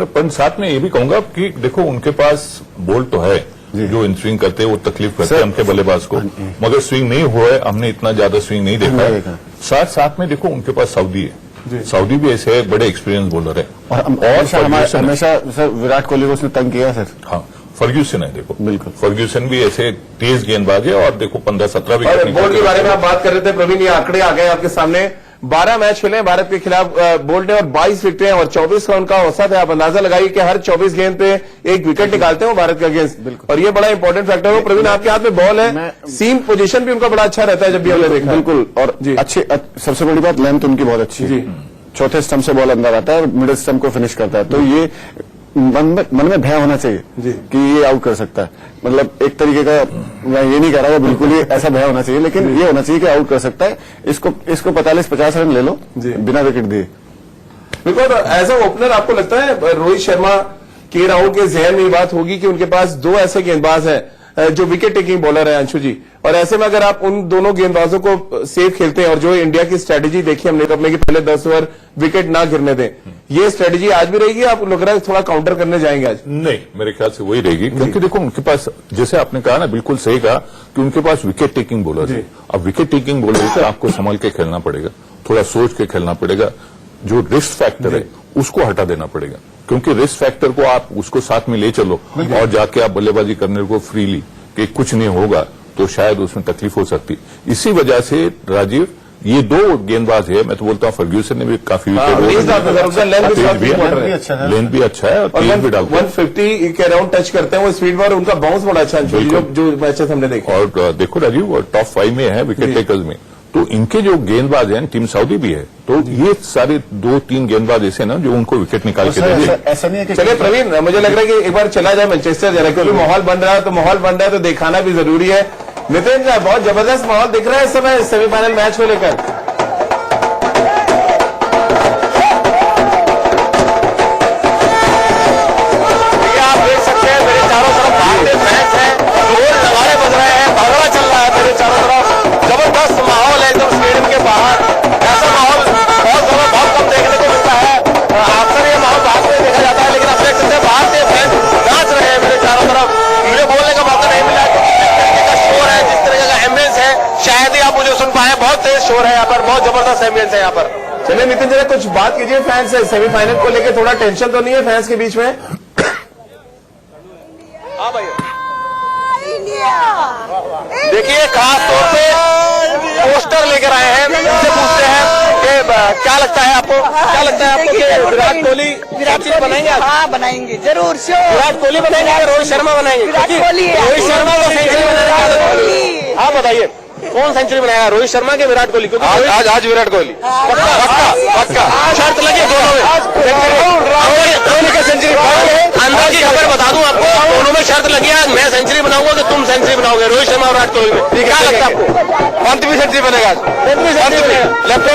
पर साथ में ये भी कहूंगा कि देखो उनके पास बॉल तो है, जो इन स्विंग करते हैं वो तकलीफ करते हैं हमके बल्लेबाज को, मगर स्विंग नहीं हुआ है, हमने इतना ज्यादा स्विंग नहीं देखा। साथ में देखो उनके पास सऊदी है, सऊदी भी ऐसे बड़े एक्सपीरियंस बॉलर है। और हमेशा सर विराट कोहली को उसने तंग किया सर। हाँ, फर्ग्यूसन है देखो, बिल्कुल फर्ग्यूसन भी ऐसे तेज गेंदबाज है और देखो 15-17 विकेट। बोल्ट के बारे में आप बात कर रहे थे प्रवीण, ये आंकड़े आ गए आपके सामने। 12 मैच खेले भारत के खिलाफ बोल्ट ने और 22 विकेटें और 24 का उनका औसत है। आप अंदाजा लगाइए कि हर 24 गेंद पे एक विकेट निकालते हो भारत का अगेंस्ट, और ये बड़ा इंपॉर्टेंट फैक्टर है। प्रवीण आपके हाथ में बॉल है, सीम पोजीशन भी उनका बड़ा अच्छा रहता है जब भी हमने देखा। बिल्कुल, और अच्छी सबसे बड़ी बात लेंथ उनकी बहुत अच्छी है। चौथे स्टंप से बॉल अंदर आता है और मिडिल स्टंप को फिनिश करता है। तो ये मन में भय होना चाहिए कि ये आउट कर सकता है। मतलब एक तरीके का, मैं ये नहीं कह रहा बिल्कुल ही ऐसा भय होना चाहिए, लेकिन ये होना चाहिए कि आउट कर सकता है। इसको 45-50 रन ले लो बिना विकेट दिए। बिल्कुल। एज अ ओपनर आपको लगता है रोहित शर्मा के राहुल के जहन में बात होगी कि उनके पास 2 ऐसे गेंदबाज हैं जो विकेट टेकिंग बॉलर है अंशु जी, और ऐसे में अगर आप उन दोनों गेंदबाजों को सेफ खेलते हैं और जो इंडिया की स्ट्रेटेजी देखी हमने कब में कि पहले 10 ओवर विकेट ना गिरने दें, ये स्ट्रेटेजी आज भी रहेगी? आप लग रहा है थोड़ा काउंटर करने जाएंगे आज? नहीं, मेरे ख्याल से वही रहेगी, क्योंकि देखो उनके पास, जैसे आपने कहा ना, बिल्कुल सही कहा कि उनके पास विकेट टेकिंग बॉलर है। अब विकेट टेकिंग बॉलर तो आपको संभल के खेलना पड़ेगा, थोड़ा सोच के खेलना पड़ेगा। जो रिस्क फैक्टर है उसको हटा देना पड़ेगा, क्योंकि रिस्क फैक्टर को आप उसको साथ में ले चलो और जाके आप बल्लेबाजी करने को फ्रीली कि कुछ नहीं होगा तो शायद उसमें तकलीफ हो सकती। इसी वजह से राजीव, ये 2 गेंदबाज है, मैं तो बोलता हूँ फर्ग्यूसन ने भी काफी लेंथ भी अच्छा है और तेज भी डालता है। 150 के अराउंड टच करते हैं वो स्पीड पर, उनका बाउंस बड़ा अच्छा है जो मैचेस हमने देखे। और देखो राजीव, टॉप 5 में है विकेट टेकर्स में, तो इनके जो गेंदबाज हैं, टीम सऊदी भी है, तो ये सारे 2-3 गेंदबाज ऐसे ना जो उनको विकेट निकाल के देंगे। ऐसा नहीं है कि चलिए प्रवीण, मुझे लग रहा है कि एक बार चला जाए मैनचेस्टर जरा, क्योंकि माहौल बन रहा है, तो माहौल बन रहा है तो दिखाना भी जरूरी है। नितिन, बहुत जबरदस्त माहौल दिख रहा है इस समय सेमीफाइनल मैच को लेकर। आप देख सकते हैं मेरे चारों तरफ भारतीय फैंस हैं, ढोल नगाड़े बज रहे हैं, भगड़ा चल रहा है मेरे चारों तरफ। जबरदस्त माहौल है एकदम स्टेडियम के बाहर। ऐसा माहौल बहुत कम देखने को मिलता है, अक्सर ये माहौल बाहर में देखा जाता है, लेकिन आप देख सकते हैं भारतीय फैंस नाच रहे हैं मेरे चारों तरफ। मुझे बोलने का मौका नहीं मिला, का शोर है, जिस तरह का एम्बियंस है, शायद ही आप मुझे सुन पाए। बहुत तेज शोर है यहाँ पर, बहुत जबरदस्त एम्बियंस है यहाँ पर। चलिए नितिन, जरा कुछ बात कीजिए फैंस से, सेमीफाइनल को लेकर थोड़ा टेंशन तो नहीं है फैंस के बीच में? हाँ भाई, देखिए खास तौर पे पोस्टर लेकर आए हैं, उनसे पूछते हैं कि क्या लगता है आपको, क्या लगता है आपको कि विराट कोहली बनाएंगे? हाँ बनाएंगे जरूर, श्योर। विराट कोहली बनाएंगे या रोहित शर्मा बनाएंगे? विराट कोहली। रोहित शर्मा को सेंचुरी बनाएगा। आप बताइए कौन सेंचुरी बनाएगा, रोहित शर्मा के विराट कोहली? आज विराट कोहली पक्का शर्त लगी दोनों में सेंचुरी। अंदर की खबर बता दूं आपको, दोनों में शर्त लगी है, मैं सेंचुरी बनाऊंगा तो तुम सेंचुरी बनाओगे, रोहित शर्मा और विराट कोहली में। क्या लगता है आपको? पंतवी सेंचुरी बनेगा।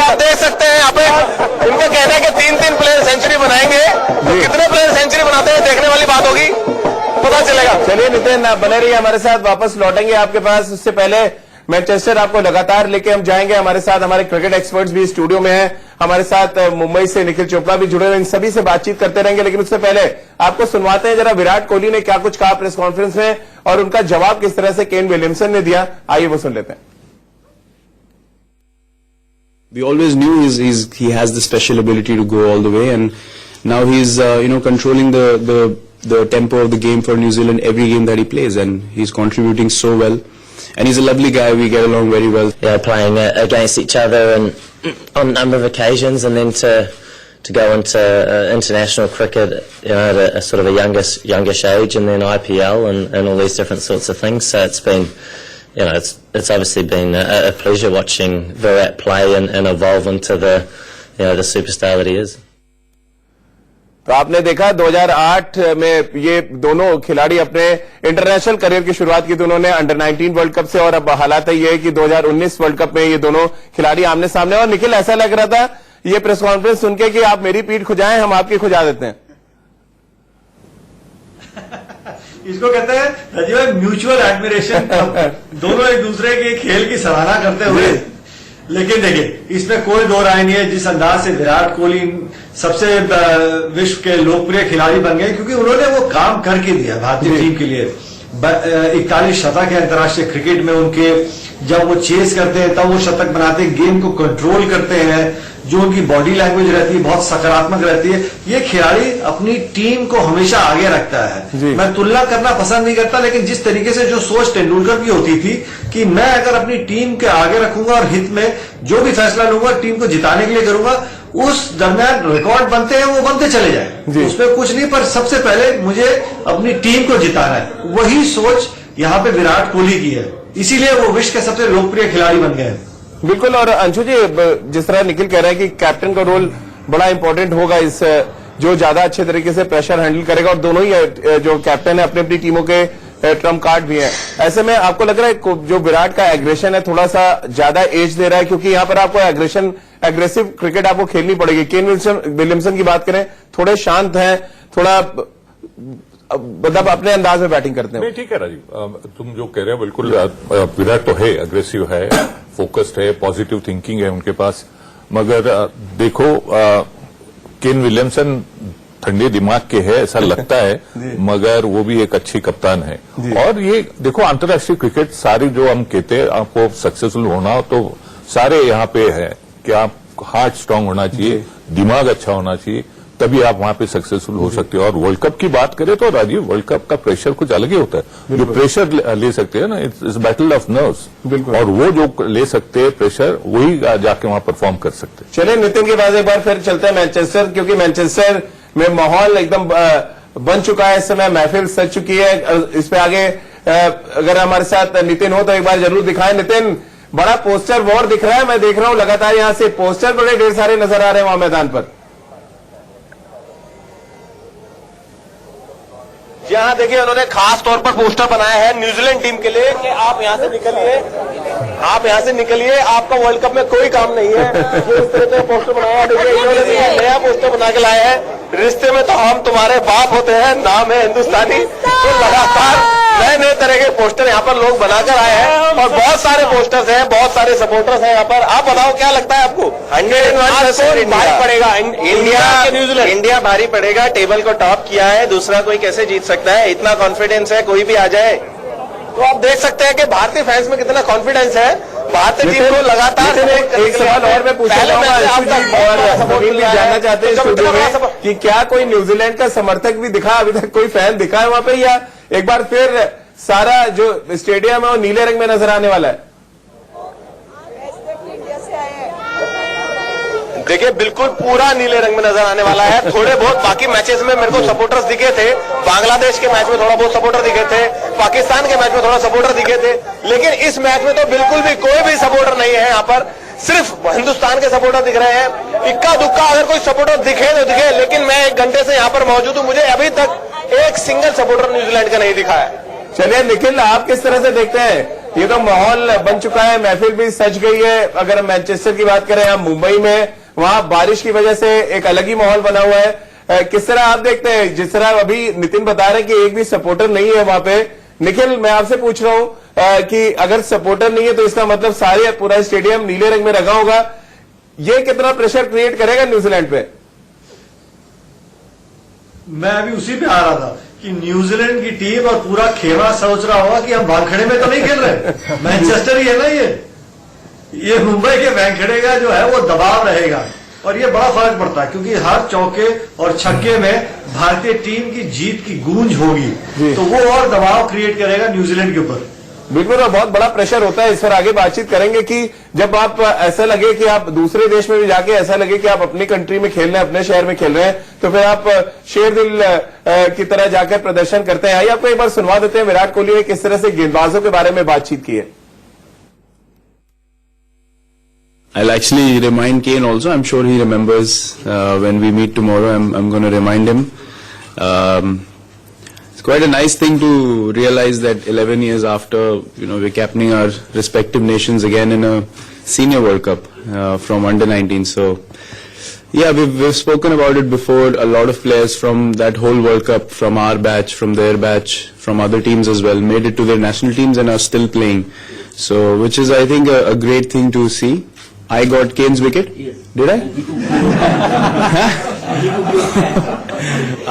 आप देख सकते हैं यहाँ पे इनका कहना है कि 3-3 प्लेयर सेंचुरी वाली बात होगी, पता चलेगा। चलिए नितिन, आप बने रहिए हमारे साथ, वापस लौटेंगे आपके पास। उससे पहले मैनचेस्टर आपको लगातार लेके हम जाएंगे। हमारे साथ हमारे क्रिकेट एक्सपर्ट्स भी स्टूडियो में हैं, हमारे साथ मुंबई से निखिल चोपड़ा भी जुड़े हुए, इन सभी से बातचीत करते रहेंगे। लेकिन उससे पहले आपको सुनवाते हैं जरा विराट कोहली ने क्या कुछ कहा प्रेस कॉन्फ्रेंस में और उनका जवाब किस तरह से केन विलियमसन ने दिया। आइए वो सुन लेते हैं। We always knew he has the special ability to go all the way, and now he's controlling the tempo of the game for New Zealand every game that he plays, and he's contributing so well. And he's a lovely guy. We get along very well. Yeah, playing against each other and on a number of occasions, and then to go into international cricket, at a sort of a youngish age, and then IPL and all these different sorts of things. So it's been, it's obviously been a pleasure watching Virat play and evolve into the superstar that he is. तो आपने देखा 2008 में ये दोनों खिलाड़ी अपने international career की शुरुआत की थी उन्होंने अंडर 19 वर्ल्ड कप से, और अब हालात ये है कि 2019 वर्ल्ड कप में ये दोनों खिलाड़ी आमने सामने। और निखिल, ऐसा लग रहा था ये प्रेस कॉन्फ्रेंस सुन के कि आप मेरी पीठ खुजाएं, हम आपकी खुजा देते हैं। इसको कहते हैं राजीव म्यूचुअल एडमिरेशन। दोनों एक दूसरे के खेल की सराहना करते हुए, लेकिन देखिए इसमें कोई दो राय नहीं है जिस अंदाज से विराट कोहली सबसे विश्व के लोकप्रिय खिलाड़ी बन गए, क्योंकि उन्होंने वो काम करके दिया भारतीय टीम के लिए। 41 शतक है अंतर्राष्ट्रीय क्रिकेट में उनके, जब वो चेस करते हैं तब वो शतक बनाते हैं, गेम को कंट्रोल करते हैं, जो उनकी बॉडी लैंग्वेज रहती है बहुत सकारात्मक रहती है। ये खिलाड़ी अपनी टीम को हमेशा आगे रखता है। मैं तुलना करना पसंद नहीं करता, लेकिन जिस तरीके से जो सोच तेंदुलकर की होती थी कि मैं अगर अपनी टीम के आगे रखूंगा और हित में जो भी फैसला लूंगा टीम को जिताने के लिए करूंगा, उस दरमियान रिकॉर्ड बनते हैं वो बनते चले जाए, उसमें कुछ नहीं, पर सबसे पहले मुझे अपनी टीम को जिताना है। वही सोच यहाँ पे विराट कोहली की है, इसीलिए वो विश्व के सबसे लोकप्रिय खिलाड़ी बन गए हैं। बिल्कुल। और अंशु जी, जिस तरह निखिल कह रहे हैं कि कैप्टन का रोल बड़ा इंपॉर्टेंट होगा, इस जो ज्यादा अच्छे तरीके से प्रेशर हैंडल करेगा, और दोनों ही जो कैप्टन है अपनी अपनी टीमों के ट्रम्प कार्ड भी हैं। ऐसे में आपको लग रहा है जो विराट का एग्रेशन है थोड़ा सा ज्यादा एज दे रहा है, क्योंकि यहाँ पर आपको एग्रेसिव क्रिकेट आपको खेलनी पड़ेगी। केन विलियमसन की बात करें, थोड़े शांत हैं, थोड़ा मतलब अपने अंदाज में बैटिंग करते हैं। नहीं, ठीक है राजीव, तुम जो कह रहे हो बिल्कुल। विराट तो है, अग्रेसिव है, फोकस्ड है, पॉजिटिव थिंकिंग है उनके पास, मगर देखो केन विलियमसन ठंडे दिमाग के है ऐसा लगता है, मगर वो भी एक अच्छी कप्तान है। और ये देखो अंतर्राष्ट्रीय क्रिकेट सारी जो हम कहते हैं आपको सक्सेसफुल होना हो तो सारे यहाँ पे है कि आप हार्ट स्ट्रांग होना चाहिए, दिमाग अच्छा होना चाहिए, तभी आप वहां पे सक्सेसफुल हो सकते हो। और वर्ल्ड कप की बात करें तो राजीव, वर्ल्ड कप का प्रेशर कुछ अलग ही होता है। जो प्रेशर ले सकते हैं ना, इट्स बैटल ऑफ नर्व्स, और वो जो ले सकते हैं प्रेशर, वही जाके वहां परफॉर्म कर सकते हैं। चलिए नितिन के पास एक बार फिर चलते हैं मैनचेस्टर, क्योंकि मैनचेस्टर में माहौल एकदम बन चुका है, इस समय महफिल सज चुकी है। इस पे आगे अगर हमारे साथ नितिन हो तो एक बार जरूर दिखाएं। नितिन, बड़ा पोस्टर वॉर दिख रहा है, मैं देख रहा हूं लगातार यहाँ से पोस्टर बड़े ढेर सारे नजर आ रहे हैं वहां मैदान पर। यहाँ देखिए उन्होंने खास तौर पर पोस्टर बनाया है न्यूजीलैंड टीम के लिए कि आप यहाँ से निकलिए, आप यहाँ से निकलिए, आपका वर्ल्ड कप में कोई काम नहीं है। ये इस तरह का पोस्टर बनाया। देखिए इन्होंने नया पोस्टर बना के लाया है, रिश्ते में तो हम तुम्हारे बाप होते हैं, नाम है हिंदुस्तानी। तो लगातार नए नए तरह के पोस्टर यहाँ पर लोग बनाकर आए हैं, और बहुत सारे पोस्टर्स हैं, बहुत सारे सपोर्टर्स हैं यहाँ पर। आप बताओ क्या लगता है आपको? 101% भारी पड़ेगा इंडिया भारी पड़ेगा। टेबल को टॉप किया है, दूसरा कोई कैसे जीत सकता है? इतना कॉन्फिडेंस है, कोई भी आ जाए। तो आप देख सकते हैं कि भारतीय फैंस में कितना कॉन्फिडेंस है। भारतीय टीम को लगातार एक सवाल और मैं पूछना चाहूंगा और जानना चाहते हैं स्टूडियो में कि क्या कोई न्यूजीलैंड का समर्थक भी दिखा, अभी तक कोई फैन दिखा है वहां पे, या एक बार फिर सारा जो स्टेडियम है वो नीले रंग में नजर आने वाला है? देखिए बिल्कुल पूरा नीले रंग में नजर आने वाला है। थोड़े बहुत बाकी मैचेस में मेरे को सपोर्टर्स दिखे थे, बांग्लादेश के मैच में थोड़ा बहुत सपोर्टर दिखे थे, पाकिस्तान के मैच में थोड़ा सपोर्टर दिखे थे, लेकिन इस मैच में तो बिल्कुल भी कोई भी सपोर्टर नहीं है। यहाँ पर सिर्फ हिंदुस्तान के सपोर्टर दिख रहे हैं। इक्का दुक्का अगर कोई सपोर्टर दिखे तो दिखे, लेकिन मैं 1 घंटे से यहाँ पर मौजूद हूँ, मुझे अभी तक एक सिंगल सपोर्टर न्यूजीलैंड का नहीं दिखा है। चलिए निखिल, आप किस तरह से देखते हैं? ये तो माहौल बन चुका है, महफिल भी सज गई है। अगर मैनचेस्टर की बात करें, हम मुंबई में, वहां बारिश की वजह से एक अलग ही माहौल बना हुआ है। किस तरह आप देखते हैं, जिस तरह अभी नितिन बता रहे हैं कि एक भी सपोर्टर नहीं है वहां पे। निखिल, मैं आपसे पूछ रहा हूं कि अगर सपोर्टर नहीं है तो इसका मतलब सारे पूरा स्टेडियम नीले रंग में रंगा होगा, ये कितना प्रेशर क्रिएट करेगा न्यूजीलैंड पे? मैं अभी उसी पे आ रहा था कि न्यूजीलैंड की टीम और पूरा खेमा सोच रहा होगा कि हम वानखेड़े में तो नहीं खेल रहे, मैनचेस्टर ही है ना ये मुंबई के वानखेड़े का जो है वो दबाव रहेगा और ये बड़ा फर्क पड़ता है क्योंकि हर चौके और छक्के में भारतीय टीम की जीत की गूंज होगी, तो वो और दबाव क्रिएट करेगा न्यूजीलैंड के ऊपर। बिल्कुल, और बहुत बड़ा प्रेशर होता है। इस पर आगे बातचीत करेंगे कि जब आप ऐसा लगे कि आप दूसरे देश में भी जाके ऐसा लगे कि आप अपनी कंट्री में खेल रहे हैं, अपने शहर में खेल रहे हैं, तो फिर आप शेर दिल की तरह जाकर प्रदर्शन करते हैं। आइए आपको एक बार सुनवा देते हैं विराट कोहली ने किस तरह से गेंदबाजों के बारे में बातचीत की है। I'll actually remind Kane also. I'm sure he remembers when we meet tomorrow. I'm going to remind him. It's quite a nice thing to realize that 11 years after, we're captaining our respective nations again in a senior World Cup from under 19. So, yeah, we've spoken about it before. A lot of players from that whole World Cup, from our batch, from their batch, from other teams as well, made it to their national teams and are still playing. So, which is, I think, a great thing to see. I got Kane's wicket. Yes. Did I?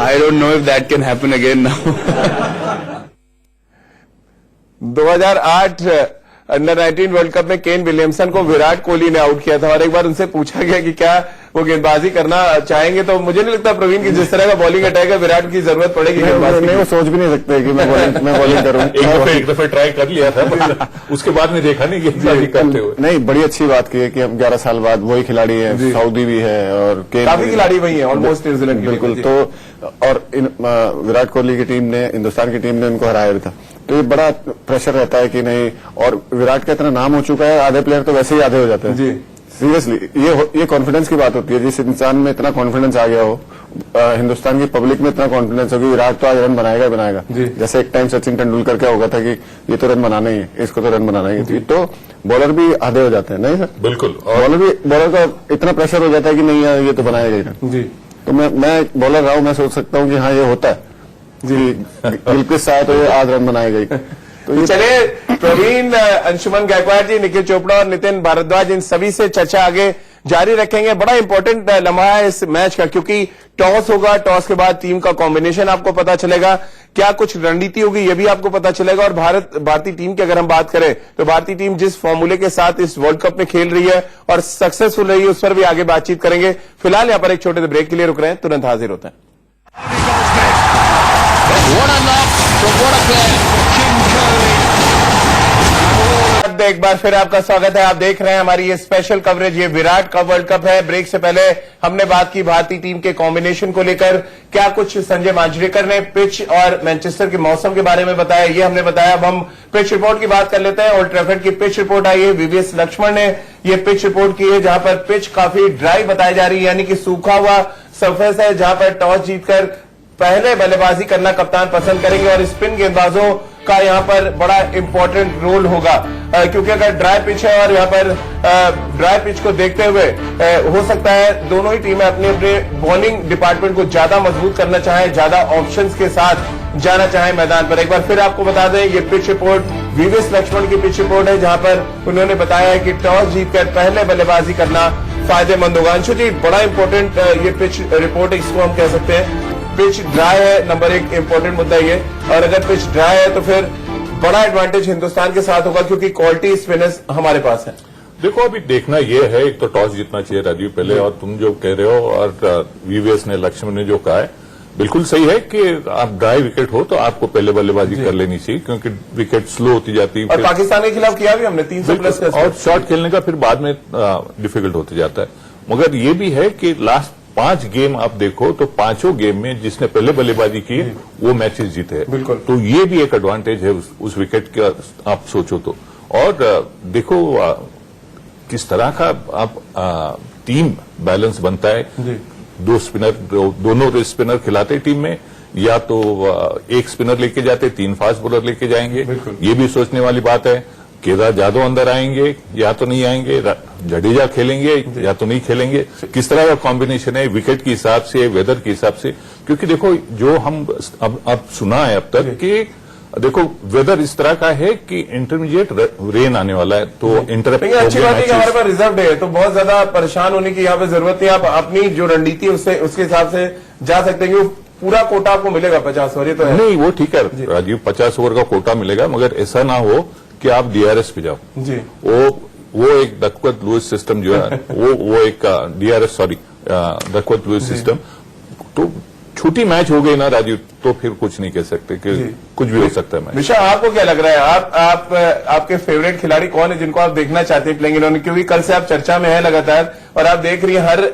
I don't know if that can happen again now. 2008 under 19 world cup में Kane Williamson को विराट कोहली ने out किया था और एक बार उनसे पूछा गया कि क्या वो गेंदबाजी करना चाहेंगे, तो मुझे नहीं लगता प्रवीण की जिस तरह का बॉलिंग अटैक है विराट की जरूरत पड़ेगी गेंदबाजी नहीं, वो सोच भी नहीं सकते कि मैं बॉलिंग करूं। एक दफे ट्राई कर लिया था, उसके बाद में देखा नहीं गेंदबाजी करते हुए। नहीं, बड़ी अच्छी बात की है कि हम 11 साल बाद वही खिलाड़ी है, सऊदी भी है और काफी खिलाड़ी वही है ऑलमोस्ट न्यूजीलैंड। बिल्कुल, तो और विराट कोहली की टीम ने, हिंदुस्तान की टीम ने उनको हराया भी था, तो ये बड़ा प्रेशर रहता है कि नहीं। और विराट का इतना नाम हो चुका है, आधे प्लेयर तो वैसे ही आधे हो जाते हैं जी। सीरियसली ये कॉन्फिडेंस की बात होती है। जिस इंसान में इतना कॉन्फिडेंस आ गया हो, हिंदुस्तान की पब्लिक में इतना कॉन्फिडेंस हो कि विराट तो आज रन बनाएगा ही बनाएगा। जैसे एक टाइम सचिन तेंदुलकर क्या होगा था कि ये तो रन बनाना ही है, इसको तो रन बनाना ही है, तो बॉलर भी आधे हो जाते हैं। नहीं सर, बिल्कुल, बॉलर का इतना प्रेशर हो जाता है कि नहीं यार ये तो बनाएगा ही रन जी। तो मैं बॉलर रहा हूं, मैं सोच सकता हूं कि हाँ ये होता है जी, गिलक्रिस्ट आया तो ये आज रन बनाएगा ही। तो चले प्रवीण, अंशुमन गायकवाड़ जी, निखिल चोपड़ा और नितिन भारद्वाज, इन सभी से चर्चा आगे जारी रखेंगे। बड़ा इंपॉर्टेंट लम्हा है इस मैच का क्योंकि टॉस होगा, टॉस के बाद टीम का कॉम्बिनेशन आपको पता चलेगा, क्या कुछ रणनीति होगी ये भी आपको पता चलेगा। और भारतीय टीम की अगर हम बात करें तो भारतीय टीम जिस फॉर्मूले के साथ इस वर्ल्ड कप में खेल रही है और सक्सेसफुल रही है उस पर भी आगे बातचीत करेंगे। फिलहाल यहाँ पर एक छोटे से ब्रेक के लिए रुक रहे हैं, तुरंत हाजिर होते हैं। एक बार फिर आपका स्वागत है। आप देख रहे हैं हमारी ये स्पेशल कवरेज, ये विराट का वर्ल्ड कप है। ब्रेक से पहले हमने बात की भारतीय टीम के कॉम्बिनेशन को लेकर, क्या कुछ संजय मांजरेकर ने पिच और मैनचेस्टर के मौसम के बारे में बताया, ये हमने बताया। अब हम पिच रिपोर्ट की बात कर लेते हैं। ओल्ड ट्रैफर्ड की पिच रिपोर्ट आई है, वीवीएस लक्ष्मण ने ये पिच रिपोर्ट की है, जहां पर पिच काफी ड्राई बताई जा रही है, यानी कि सूखा हुआ सरफेस है, जहां पर टॉस जीतकर पहले बल्लेबाजी करना कप्तान पसंद करेंगे और स्पिन गेंदबाजों का यहां पर बड़ा इंपॉर्टेंट रोल होगा क्योंकि अगर ड्राई पिच है और यहां पर ड्राई पिच को देखते हुए हो सकता है दोनों ही टीमें अपने अपने बॉलिंग डिपार्टमेंट को ज्यादा मजबूत करना चाहें, ज्यादा ऑप्शंस के साथ जाना चाहें मैदान पर। एक बार फिर आपको बता दें, ये पिच रिपोर्ट वीवीएस लक्ष्मण की पिच रिपोर्ट है, जहां पर उन्होंने बताया है कि टॉस जीतकर पहले बल्लेबाजी करना फायदेमंद होगा। अंशु जी, बड़ा इंपॉर्टेंट ये पिच रिपोर्ट, इसको हम कह सकते हैं। पिच ड्राई है, नंबर एक इंपॉर्टेंट मुद्दा ये, और अगर पिच ड्राई है तो फिर बड़ा एडवांटेज हिंदुस्तान के साथ होगा क्योंकि क्वालिटी स्पिनर्स हमारे पास है। देखो, अभी देखना ये है, एक तो टॉस जीतना चाहिए राजीव पहले, और तुम जो कह रहे हो और वीवीएस ने, लक्ष्मण ने जो कहा है बिल्कुल सही है कि आप ड्राई विकेट हो तो आपको पहले बल्लेबाजी कर लेनी चाहिए क्योंकि विकेट स्लो होती जाती है। और पाकिस्तान के खिलाफ किया भी हमने 300 प्लस और शॉट खेलने का फिर बाद में डिफिकल्ट होते जाता है। मगर ये भी है कि लास्ट 5 गेम आप देखो तो पांचों गेम में जिसने पहले बल्लेबाजी की वो मैचेस जीते हैं। बिल्कुल, तो ये भी एक एडवांटेज है उस विकेट का, आप सोचो तो। और देखो किस तरह का आप टीम बैलेंस बनता है। दो स्पिनर, दोनों स्पिनर खिलाते टीम में, या तो एक स्पिनर लेके जाते, 3 फास्ट बॉलर लेके जाएंगे, ये भी सोचने वाली बात है। केदार जाधव अंदर आएंगे या तो नहीं आएंगे, जडेजा खेलेंगे या तो नहीं खेलेंगे, किस तरह का कॉम्बिनेशन है विकेट के हिसाब से, वेदर के हिसाब से। क्योंकि देखो जो हम अब सुना है अब तक कि देखो वेदर इस तरह का है कि इंटरमीडिएट रेन आने वाला है, तो इंटरप्ट अच्छी बात है कि हमारे पास रिजर्व डे है, तो बहुत ज्यादा परेशान होने की यहाँ पे जरूरत नहीं। आप अपनी जो रणनीति है उसके हिसाब से जा सकते हैं कि पूरा कोटा आपको मिलेगा 50 ओवर, ये तो है। नहीं वो ठीक है राजीव, 50 ओवर का कोटा मिलेगा, मगर ऐसा ना हो कि आप डीआरएस पे जाओ जी। वो एक डकवर्थ लुईस सिस्टम जो है वो एक DRS sorry Duckworth Lewis system, तो छुट्टी मैच हो गई ना राजीव, तो फिर कुछ नहीं कह सकते कि कुछ भी हो सकता है मैच। मिशा, आपको क्या लग रहा है, आपके फेवरेट खिलाड़ी कौन है जिनको आप देखना चाहते हैं प्लेइंग इलेवन? क्योंकि कल से आप चर्चा में है लगातार और आप देख रही हैं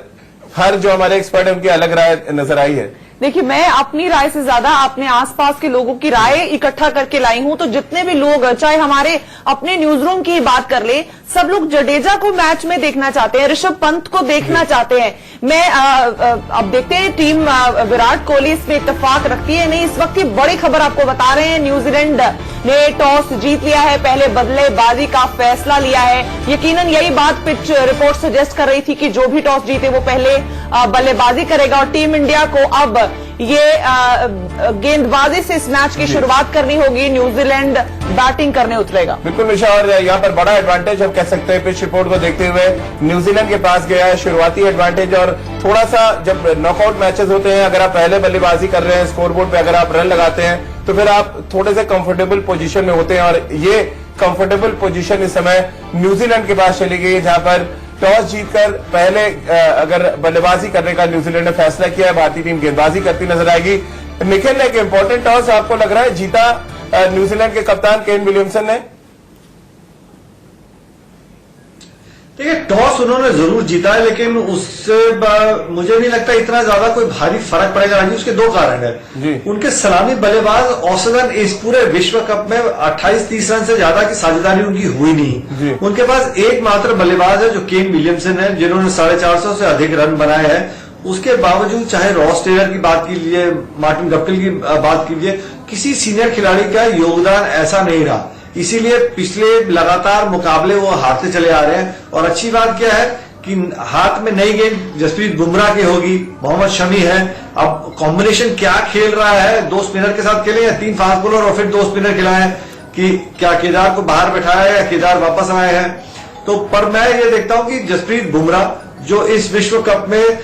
हर जो हमारे एक्सपर्ट है उनकी अलग राय नजर आई है। देखिए, मैं अपनी राय से ज्यादा अपने आसपास के लोगों की राय इकट्ठा करके लाई हूं, तो जितने भी लोग, चाहे हमारे अपने न्यूज रूम की बात कर ले, सब लोग जडेजा को मैच में देखना चाहते हैं, ऋषभ पंत को देखना चाहते हैं। मैं अब देखते हैं टीम विराट कोहली इसमें इत्तेफाक रखती है नहीं। इस वक्त की बड़ी खबर आपको बता रहे हैं, न्यूजीलैंड ने टॉस जीत लिया है, पहले बल्लेबाजी का फैसला लिया है। यकीनन यही बात पिच रिपोर्ट सजेस्ट कर रही थी कि जो भी टॉस जीते वो पहले बल्लेबाजी करेगा, और टीम इंडिया को अब ये गेंदबाजी से इस मैच की शुरुआत करनी होगी। न्यूजीलैंड बैटिंग करने उतरेगा। बिल्कुल निशा, और यहाँ पर बड़ा एडवांटेज हम कह सकते हैं पिच रिपोर्ट को देखते हुए न्यूजीलैंड के पास गया है शुरुआती एडवांटेज। और थोड़ा सा जब नॉकआउट मैचेस होते हैं, अगर आप पहले बल्लेबाजी कर रहे हैं, स्कोरबोर्ड पे अगर आप रन लगाते हैं तो फिर आप थोड़े से कंफर्टेबल पोजीशन में होते हैं, और ये कंफर्टेबल पोजीशन इस समय न्यूजीलैंड के पास चली गई है, जहां पर टॉस जीतकर पहले अगर बल्लेबाजी करने का न्यूजीलैंड ने फैसला किया है, भारतीय टीम गेंदबाजी करती नजर आएगी। निखिल, एक इंपॉर्टेंट टॉस आपको लग रहा है जीता न्यूजीलैंड के कप्तान केन विलियमसन ने? देखिए, टॉस उन्होंने जरूर जीता है, लेकिन उससे मुझे नहीं लगता इतना ज्यादा कोई भारी फर्क पड़ेगा। उसके दो कारण है। उनके सलामी बल्लेबाज औसतन इस पूरे विश्व कप में 28-30 रन से ज्यादा की साझेदारी उनकी हुई नहीं। उनके पास एकमात्र बल्लेबाज है जो केन विलियमसन है, जिन्होंने 450 से अधिक रन बनाए हैं। उसके बावजूद चाहे रॉस टेलर की बात कीजिए, मार्टिन गप्टिल की बात कीजिए, किसी सीनियर खिलाड़ी का योगदान ऐसा नहीं रहा। इसीलिए पिछले लगातार मुकाबले वो हारते चले आ रहे हैं। और अच्छी बात क्या है कि हाथ में नई गेंद जसप्रीत बुमराह की होगी, मोहम्मद शमी है। अब कॉम्बिनेशन क्या खेल रहा है, 2 स्पिनर के साथ खेले या 3 फास्ट बॉलर और फिर 2 स्पिनर खिलाए हैं, कि क्या केदार को बाहर बैठाया है या केदार वापस आए हैं। तो पर मैं ये देखता हूं कि जसप्रीत बुमराह जो इस विश्व कप में